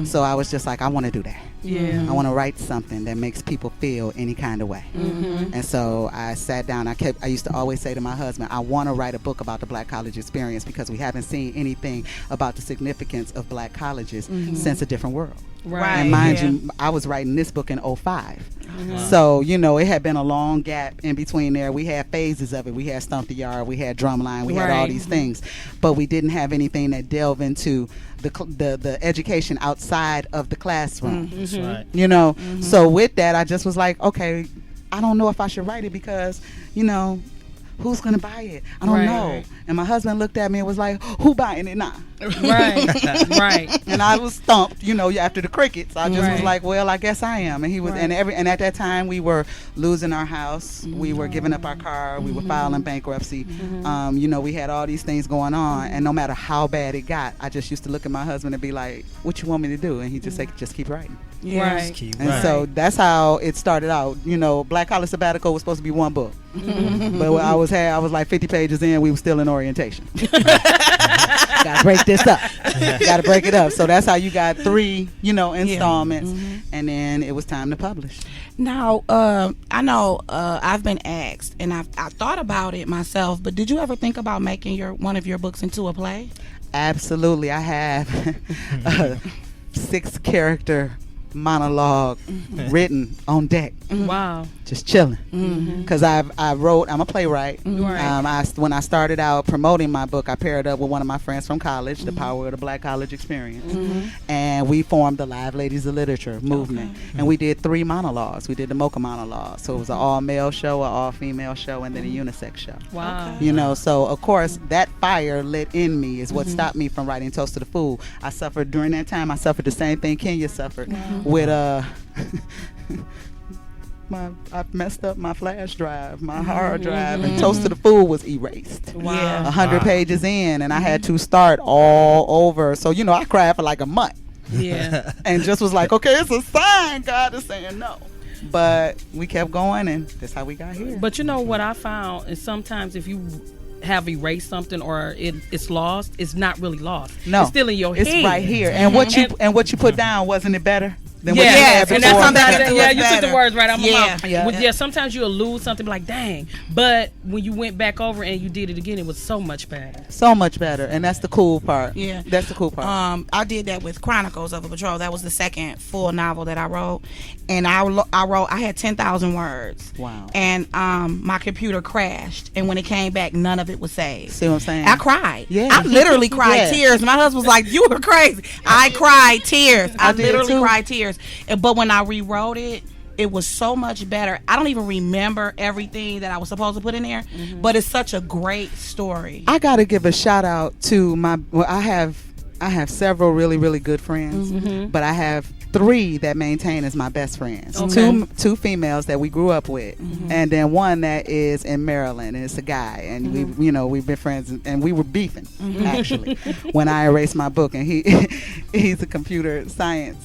So I was just like, I want to do that. Yeah. I want to write something that makes people feel any kind of way. And so I sat down. I used to always say to my husband, I want to write a book about the Black college experience because we haven't seen anything about the significance of Black colleges since A Different World. Right. And mind you, I was writing this book in 05. So, you know, it had been a long gap in between there. We had phases of it. We had Stump the Yard, we had Drumline, we had all these things. But we didn't have anything that delved into the education outside of the classroom. That's right. You know, so with that, I just was like, okay, I don't know if I should write it because, you know, who's gonna buy it? I don't know. And my husband looked at me and was like, who buying it now? Right. And I was stumped, you know, after the crickets. I just was like, well, I guess I am. And he was, and at that time we were losing our house, we were giving up our car, we were filing bankruptcy. You know, we had all these things going on, and no matter how bad it got, I just used to look at my husband and be like, what you want me to do? And he just say, just keep writing. And so that's how it started out. You know, Black College Sabbatical was supposed to be one book, but I was like 50 pages in, we were still in orientation. Gotta break this up. Gotta break it up. So that's how you got 3, you know, installments, and then it was time to publish. Now, I know I've been asked, and I thought about it myself, but did you ever think about making one of your books into a play? Absolutely. I have a 6-character monologue written on deck. Wow. Just chilling. Because I'm a playwright. When I started out promoting my book, I paired up with one of my friends from college, The Power of the Black College Experience. And we formed the Live Ladies of Literature movement. And we did 3 monologues. We did the Mocha monologue. So it was an all-male show, an all-female show, and then a unisex show. Wow. You know, so of course that fire lit in me is what stopped me from writing Toast to the Fool. I suffered during that time. I suffered the same thing Kenya suffered with I messed up my flash drive, my hard drive, and Toast to the Fool was erased. Wow. 100 pages in, and I had to start all over. So, you know, I cried for like a month. Yeah. And just was like, okay, it's a sign. God is saying no. But we kept going, and that's how we got here. But you know what I found is sometimes if you have erased something or it's lost, it's not really lost. No, it's still in your head. It's right here. And what you put down, wasn't it better? And that's something you took the words right out of my mouth. Sometimes you'll lose something like, dang. But when you went back over and you did it again, it was so much better. So much better. And that's the cool part. Yeah. That's the cool part. I did that with Chronicles of a Patrol. That was the second full novel that I wrote. And I had 10,000 words. Wow. And my computer crashed. And when it came back, none of it was saved. See what I'm saying? I cried. Yeah. I literally cried tears. My husband was like, you were crazy. I cried tears. I literally cried tears. But when I rewrote it, it was so much better. I don't even remember everything that I was supposed to put in there, but it's such a great story. I got to give a shout out to I have several really, really good friends, but I have 3 that maintain as my best friends. Okay. Two females that we grew up with, and then one that is in Maryland, and it's a guy, and we've been friends, and we were beefing actually when I erased my book, and he's a computer science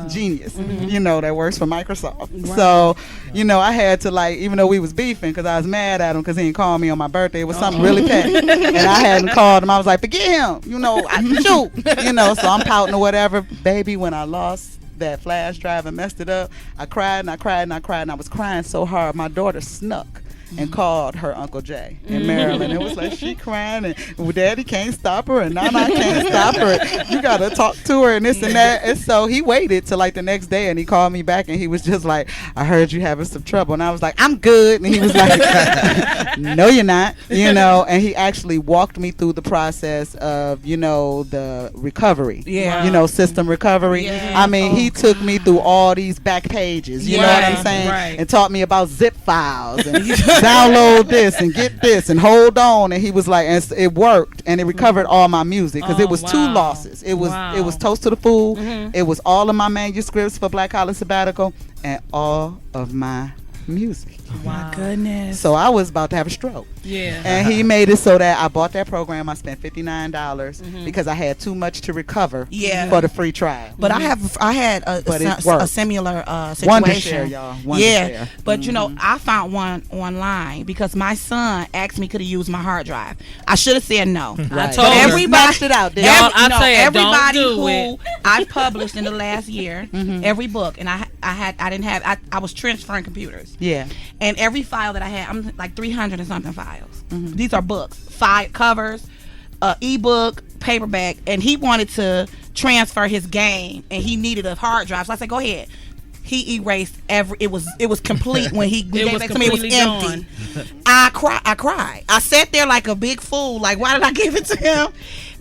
genius, you know, that works for Microsoft. Wow. So, you know, I had to, like, even though we was beefing because I was mad at him because he didn't call me on my birthday, it was something really petty, and I hadn't called him. I was like, forget him, you know, shoot, you know. So I'm pouting or whatever. Baby, when I lost that flash drive and messed it up, I cried and I cried and I cried, and I was crying so hard my daughter snuck and called her Uncle Jay in Maryland. It was like, she crying, and Daddy can't stop her, and Nana can't stop her. You gotta talk to her, and this and that. And so he waited till like the next day, and he called me back, and he was just like, I heard you having some trouble. And I was like, I'm good. And he was like, no, you're not. You know, and he actually walked me through the process of, you know, the recovery. Yeah. You know, system recovery. Yeah. I mean, he took me through all these back pages, you know what I'm saying? Right. And taught me about zip files and download this and get this and hold on. And he was like, and it worked, and it recovered all my music because it was 2 losses. It was Toast to the Fool. It was all of my manuscripts for Black College Sabbatical and all of my music. My goodness. So I was about to have a stroke. Yeah. And he made it so that I bought that program. I spent $59 because I had too much to recover for the free trial. But I had a similar situation. One to share, y'all. One to share. But you know, I found one online because my son asked me could he use my hard drive. I should have said no. I told her. Everybody it out. Everybody who I published in the last year, every book, and I was transferring computers. Yeah. And every file that I had, I'm like 300 and something files. These are books, 5 covers, ebook, paperback, and he wanted to transfer his game, and he needed a hard drive. So I said, "Go ahead." He erased it was complete when he gave it to me. It was empty. I cried. I sat there like a big fool. Like, why did I give it to him?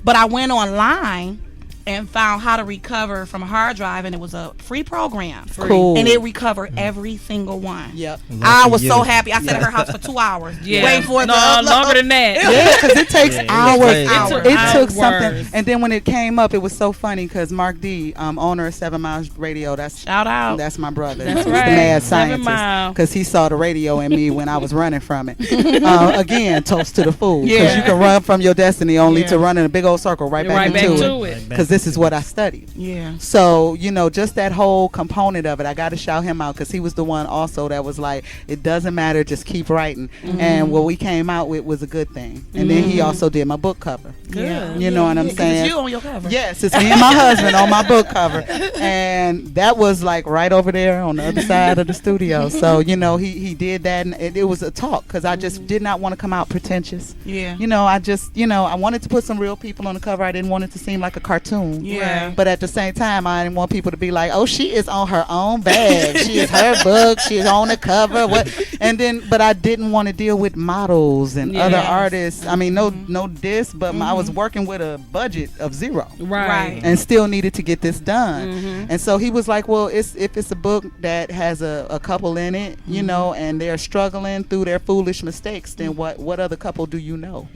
But I went online and found how to recover from a hard drive, and it was a free program. Cool. And it recovered every single one. Yep. I was so happy. I sat at her house for 2 hours. Waiting for it to upload. Longer than that. Yeah, because it takes hours. It took hours. something. And then when it came up, it was so funny because Mark D, owner of 7 Miles Radio, shout out. That's my brother. That's He's right. the mad 7 scientist. Mile. Because he saw the radio in me when I was running from it. Again, toast to the fool. Because you can run from your destiny only to run in a big old circle right back into it. Because this is what I studied. Yeah. So, you know, just that whole component of it, I got to shout him out because he was the one also that was like, it doesn't matter, just keep writing. And what we came out with was a good thing. And then he also did my book cover. Yeah. You know what I'm saying? It's you on your cover. Yes, it's me and my husband on my book cover. And that was like right over there on the other side of the studio. So, you know, he did that, and it was a talk because I just did not want to come out pretentious. Yeah. You know, I just, you know, I wanted to put some real people on the cover. I didn't want it to seem like a cartoon. Yeah. But at the same time, I didn't want people to be like, "Oh, she is on her own bag. She is her book. She's on the cover." But I didn't want to deal with models and other artists. I mean, no diss, but I was working with a budget of zero, Right. and still needed to get this done. And so he was like, "Well, if it's a book that has a couple in it, you know, and they're struggling through their foolish mistakes, then what other couple do you know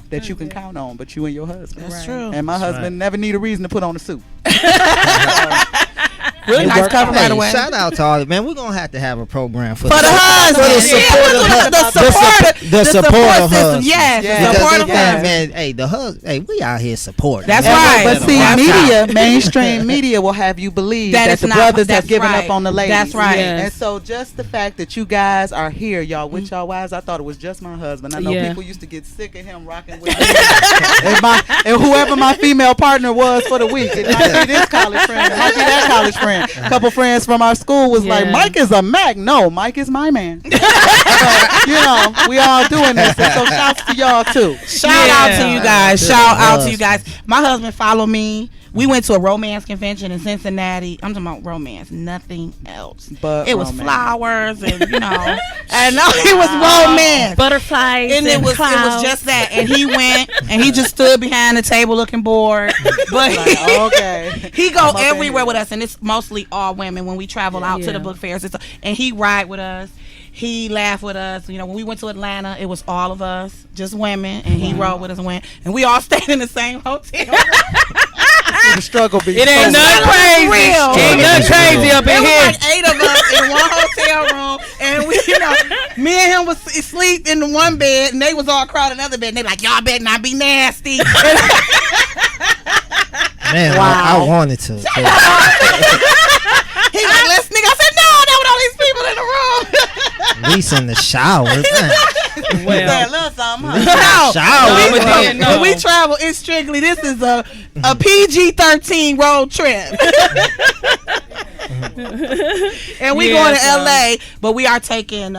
that you can count on but you and your husband?" That's true. And my husband never need a reason to put on a suit. Really nice cover, by the way. Shout out to all man. We're gonna have to have a program for the husband. The supportive system. Yes, the supportive man. Hey, the husband. Hey, we out here supporting. That's right. But see, mainstream media will have you believe that the brothers have given up on the ladies. That's right. And so just the fact that you guys are here, y'all, with y'all wives, I thought it was just my husband. I know people used to get sick of him rocking with me. and whoever my female partner was for the week, it might be this college friend, it might be that college friend. A couple friends from our school was like, "Mike is a Mac." No, Mike is my man. So, you know, we all doing this. And so shouts to y'all too. Shout out to you guys. Shout out to you guys. My husband followed me. We went to a romance convention in Cincinnati. I'm talking about romance, nothing else. But it was flowers and you know, and no, it was romance, butterflies, and it was just that. And he went and he just stood behind the table looking bored. But he go everywhere with us, and it's mostly all women when we travel out to the book fairs. And he ride with us. He laughed with us. You know, when we went to Atlanta, it was all of us, just women, and he rode with us and we all stayed in the same hotel. The struggle be it ain't nothing crazy. Ain't nothing crazy up in here. Like 8 of us in one hotel room, and we, you know, me and him was asleep in the one bed, and they was all crowded in another bed. And they like, "Y'all better not be nasty." Man, I wanted to. He like, "Let's nigga." I said, "No, there were all these people in the room." At least in the shower. When we travel, it's strictly this is a PG-13 road trip. And we going to LA, but we are taking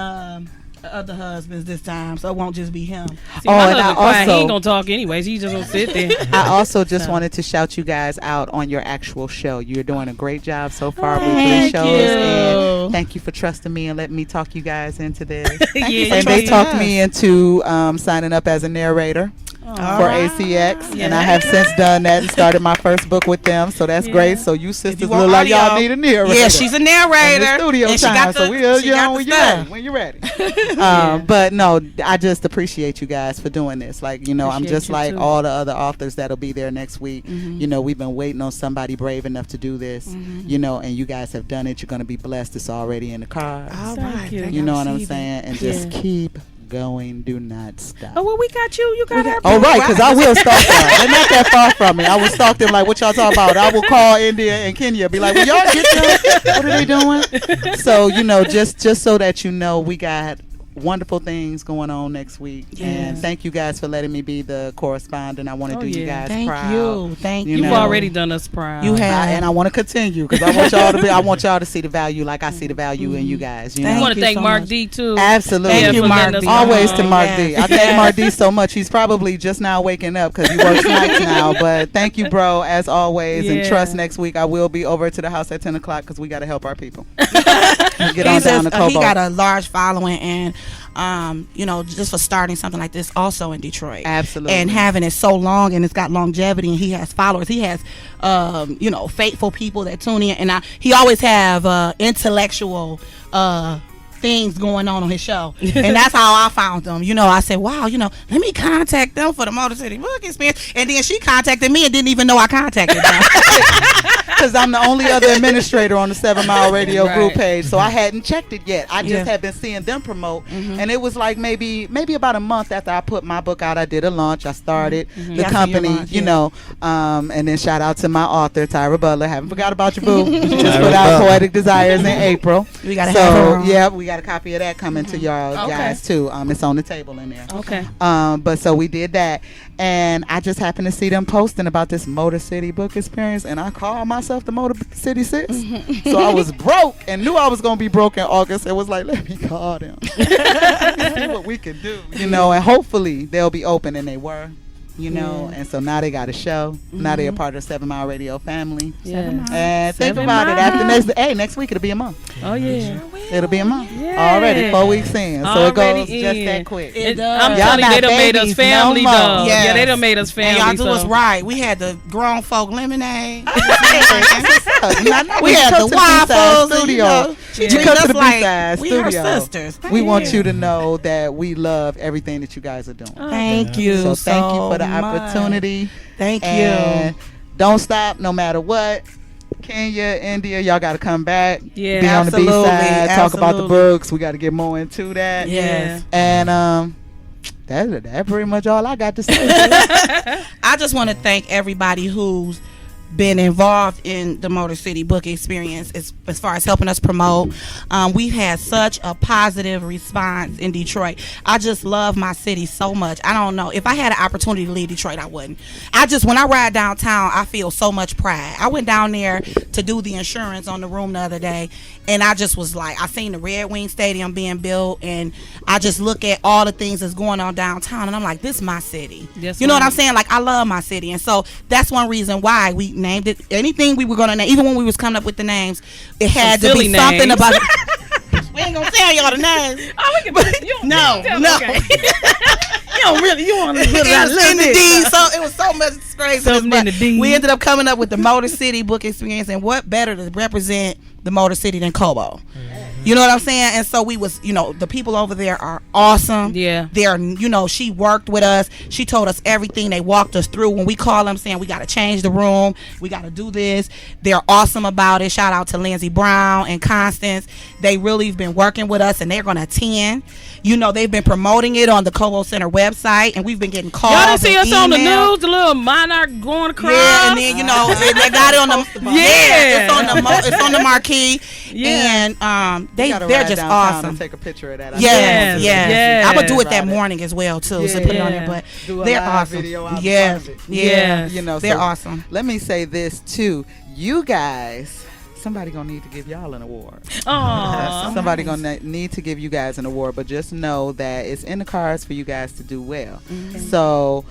other husbands this time, so it won't just be him. See, my husband quiet. He ain't gonna talk anyways. He just gonna sit there. I also just wanted to shout you guys out on your actual show. You're doing a great job so far with 3 shows, and thank you for trusting me and letting me talk you guys into this. And they talked me into signing up as a narrator. for ACX, and I have since done that and started my first book with them. So that's great. So you sisters look like y'all need a narrator. Yeah, she's a narrator. In the studio and time, so when you're ready. But no, I just appreciate you guys for doing this. Like, I'm just like all the other authors that'll be there next week. We've been waiting on somebody brave enough to do this. And you guys have done it. You're going to be blessed. It's already in the cards. All right. You know what I'm saying? And just keep going. Do not stop. Oh, well, we got you. You got her. Oh, right, because I will stalk them. They're not that far from me. I will stalk them like, what y'all talking about? I will call India and Kenya, be like, well, y'all get them? What are they doing? So, just so that we got wonderful things going on next week. And thank you guys for letting me be the correspondent. I want to do you guys proud. Thank you. You've already done us proud. You have, and I want to continue because I want y'all to see the value like I see the value in you guys. I want to thank Mark D too. Absolutely. Thank you, Mark D. Always to Mark D. I thank Mark D so much. He's probably just now waking up because he works nights now. But thank you, bro, as always. And trust next week I will be over to the house at 10 o'clock because we got to help our people. Get on down to Kobo. He got a large following and just for starting something like this also in Detroit. Absolutely. And having it so long and it's got longevity and he has followers. He has, faithful people that tune in. And he always have intellectual things going on his show. And that's how I found them. I said, wow, let me contact them for the Motor City Book Experience. And then she contacted me and didn't even know I contacted them. Because I'm the only other administrator on the 7 Mile Radio group page, so I hadn't checked it yet. I just had been seeing them promote, and it was like maybe about a month after I put my book out, I did a launch. I started the company, and then shout out to my author, Tyra Butler. Haven't forgot about you, boo. She just put out Poetic Desires in April. We gotta have her on. We got a copy of that coming to y'all guys too. It's on the table in there. Okay. But so we did that, and I just happened to see them posting about this Motor City Book Experience, and I called myself the Motor City 6. So I was broke and knew I was going to be broke in August. It was like, let me call them. See what we can do, and hopefully they'll be open, and they were. And so now they got a show. Now they're a part of the 7 Mile Radio family. And think about it. After next week it'll be a month. Oh yeah, it'll be a month already. 4 weeks in, so it goes just that quick. It does. I'm telling you, they done made us family though. Yeah, they done made us family. And y'all do us right. We had the grown folk lemonade. We had the waffles studio. She treated us like we her sisters. We want you to know that we love everything that you guys are doing. Thank you. So thank you for the opportunity. Thank you. And don't stop no matter what. Kenya, India, y'all got to come back. Yeah, be on the B-side, talk about the books. We got to get more into that. Yes. And that's pretty much all I got to say. I just want to thank everybody who's been involved in the Motor City Book Experience as far as helping us promote. We've had such a positive response in Detroit. I just love my city so much. I don't know. If I had an opportunity to leave Detroit, I wouldn't. When I ride downtown, I feel so much pride. I went down there to do the insurance on the room the other day, and I just was like, I seen the Red Wing Stadium being built, and I just look at all the things that's going on downtown, and I'm like, this is my city. Yes, you know what I'm saying? Like, I love my city, and so that's one reason why we named it. Anything we were going to name, even when we was coming up with the names, it had to be something about it. We ain't gonna tell y'all the names. No. Okay. You don't really. You want to put it in the D. So it was so much crazy. We ended up coming up with the Motor City Book Experience, and what better to represent the Motor City than Kobo? You know what I'm saying? And so we was, the people over there are awesome. Yeah. They're, she worked with us. She told us everything. They walked us through. When we call them saying we got to change the room, we got to do this, they're awesome about it. Shout out to Lindsey Brown and Constance. They really have been working with us, and they're going to attend. They've been promoting it on the Kobo Center website, and we've been getting calls. Y'all didn't see us on the news, the little monarch going across. Yeah, and then they got it on the it's on the marquee. Yeah. And they're just awesome. And take a picture of that. Yes. I'm gonna do it that morning as well too. So put it on there. But they're awesome. Yeah. They're awesome. Let me say this too. You guys, somebody gonna need to give y'all an award. Somebody gonna need to give you guys an award, but just know that it's in the cards for you guys to do well. So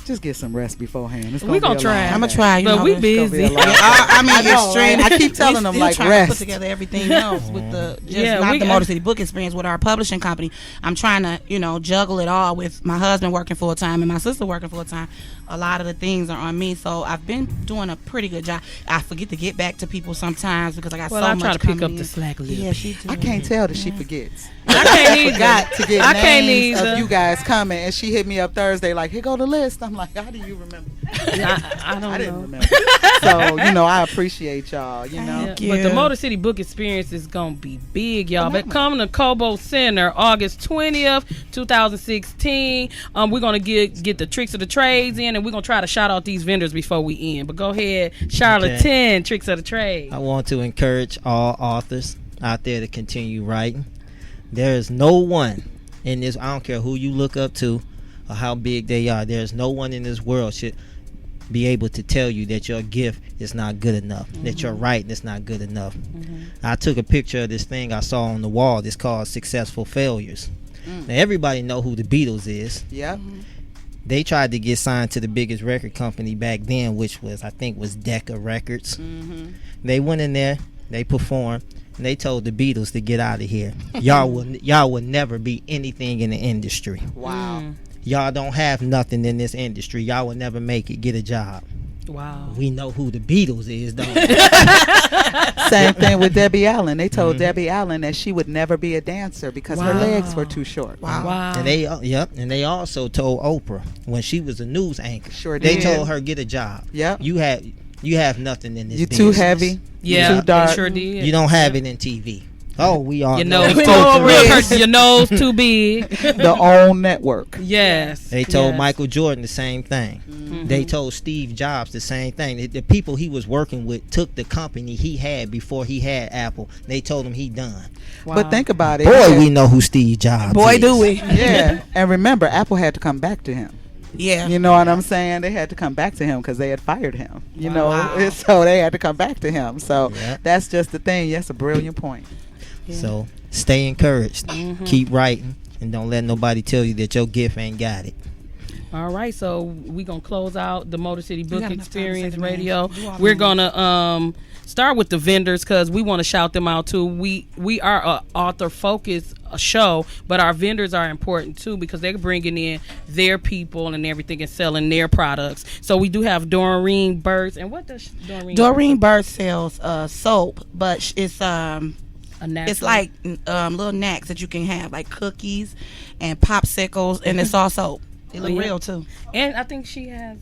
Just get some rest beforehand. We gonna try. I'm gonna try. But we busy. I mean, extreme. I keep telling them like trying rest. To put together everything else with the not the Motor City Book Experience with our publishing company. I'm trying to juggle it all with my husband working full time and my sister working full time. A lot of the things are on me, so I've been doing a pretty good job. I forget to get back to people sometimes because I got so much. I try to pick up the slack a little. Yeah, she do. I can't tell that she forgets. I can't either. Got to get names either. of you guys coming, and she hit me up Thursday like, "Here go the list." I'm like, "How do you remember?" I didn't remember. So I appreciate y'all. But the Motor City Book Experience is gonna be big, y'all. But come to Cobo Center, August 20th, 2016. We're gonna get the tricks of the trades in, and we're gonna try to shout out these vendors before we end. But go ahead, Charlotte 10 tricks of the trade. I want to encourage all authors out there to continue writing. There is no one in this. I don't care who you look up to or how big they are. There's no one in this world should be able to tell you that your gift is not good enough, that your writing is not good enough. I took a picture of this thing I saw on the wall. It's called Successful Failures. Now everybody know who the Beatles is. Yeah. They tried to get signed to the biggest record company back then, which was Decca Records. They went in there, they performed, and they told the Beatles to get out of here. Y'all will never be anything in the industry. Wow. Y'all don't have nothing in this industry. Y'all will never make it. Get a job. Wow. We know who the Beatles is, don't we? Same thing with Debbie Allen. They told Debbie Allen that she would never be a dancer because her legs were too short. Wow. And they also told Oprah when she was a news anchor. Sure They did. told her get a job. Yep. You have nothing in this You're business. too heavy. Yeah, Too dark. they sure did. You don't have it in TV. Oh, we all Your know. nose, your nose too big. The OWN network. Yes. They told Michael Jordan the same thing. They told Steve Jobs the same thing. The people he was working with took the company he had before he had Apple. They told him he done. Wow. But think about it. Boy, we know who Steve Jobs is. Boy, do we. Yeah. And remember, Apple had to come back to him. Yeah. You know what I'm saying? They had to come back to him because they had fired him. You know, so they had to come back to him. So that's just the thing. That's a brilliant point. So stay encouraged. Keep writing. And don't let nobody tell you that your gift ain't got it. All right, so we're going to close out the Motor City Book Experience Radio. We're going to start with the vendors because we want to shout them out too. We are an author-focused show, but our vendors are important too because they're bringing in their people and everything and selling their products. So we do have Doreen Burt's. And what does Doreen Burt's sells soap, but it's it's like little snacks that you can have, like cookies and popsicles, and it's all soap. It look real too. And I think she has.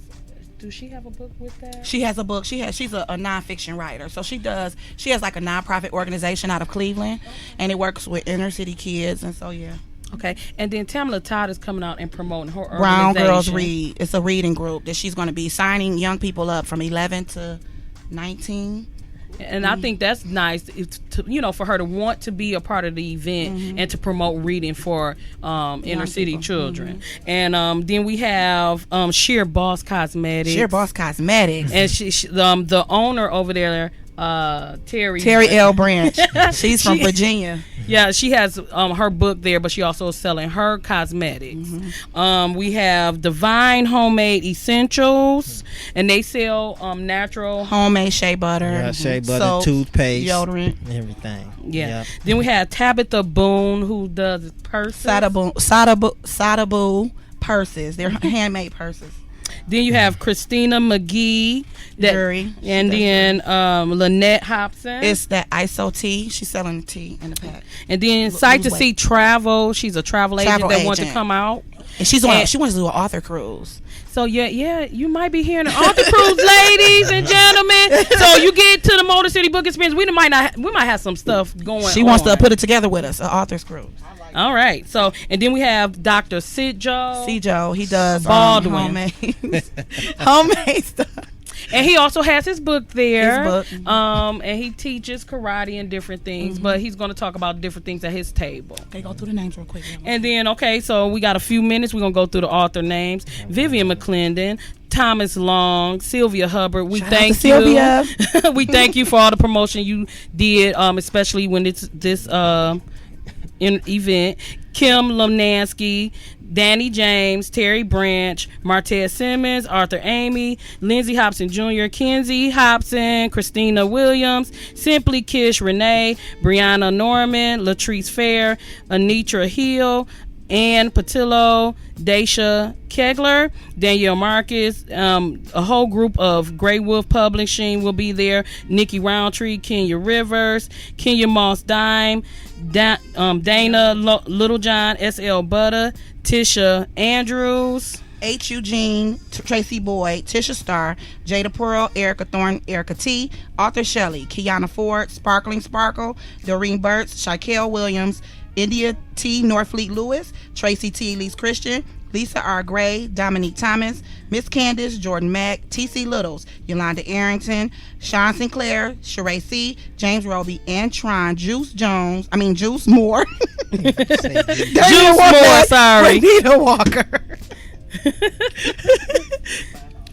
Do she have a book with that? She has a book. She's a nonfiction writer. So she has like a nonprofit organization out of Cleveland, and it works with inner city kids. And so Okay, and then Tamala Todd is coming out and promoting her organization. Brown Girls Read. It's a reading group that she's going to be signing young people up from 11 to 19. And I think that's nice, for her to want to be a part of the event and to promote reading for inner city children. And then we have Sheer Boss Cosmetics. Sheer Boss Cosmetics. And she the owner over there, Terry L. Branch. She's from Virginia. Yeah, she has her book there, but she also is selling her cosmetics. We have Divine Homemade Essentials, and they sell natural homemade shea butter, shea butter, soap, toothpaste, deodorant, everything. Yeah. Then we have Tabitha Boone, who does purses. Sadabu purses. They're handmade purses. Then you have Christina McGee, Jury, and then Lynette Hobson. It's that ISO tea. She's selling the tea in the pack. And then Sight to See Travel. She's a travel agent that wants to come out. And she wants to do an author cruise. So you might be hearing an author cruise, ladies and gentlemen. So you get to the Motor City Book Experience. We might have some stuff going. She wants to put it together with us, an author's cruise. All right. So and then we have Dr. Sidjo. He does Baldwin homemade stuff. And he also has his book there. And he teaches karate and different things, but he's going to talk about different things at his table. Okay, go through the names real quick. And then, so we got a few minutes. We're going to go through the author names. Vivian McClendon, Thomas Long, Sylvia Hubbard. We thank you. Sylvia. We thank you for all the promotion you did, especially when it's this event. Kim Lemnansky, Danny James, Terry Branch, Martez Simmons, Arthur Amy, Lindsey Hobson Jr., Kenzie Hobson, Christina Williams, Simply Kish Renee, Brianna Norman, Latrice Fair, Anitra Hill, Ann Patillo, Daisha Kegler, Danielle Marcus, a whole group of Grey Wolf Publishing will be there. Nikki Roundtree, Kenya Rivers, Kenya Moss Dime, Dana Littlejohn, S.L. Butter, Tisha Andrews, H. Eugene, Tracy Boyd, Tisha Starr, Jada Pearl, Erica Thorne, Erica T, Arthur Shelley, Kiana Ford, Sparkling Sparkle, Doreen Burtz, Shaquille Williams, India T. Norfleet-Lewis, Tracie T. Elise Christian, Lisa R. Gray, Dominique Thomas, Miss Candace, Jordan Mack, T.C. Littles, Yolanda Arrington, Sean Sinclair, Sheree C., James Roby, and Juice Moore. Juice Moore, sorry. Renita Walker.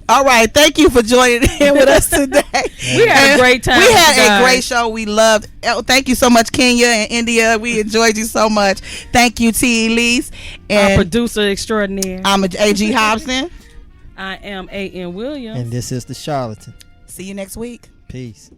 All right, thank you for joining in with us today. We had a great time. We had a great show. We loved. Thank you so much, Kenya and India. We enjoyed you so much. Thank you, T. Elise, and our producer extraordinaire. I'm A.G. Hobson. I am A.N. Williams, and this is the Charlatan. See you next week. Peace.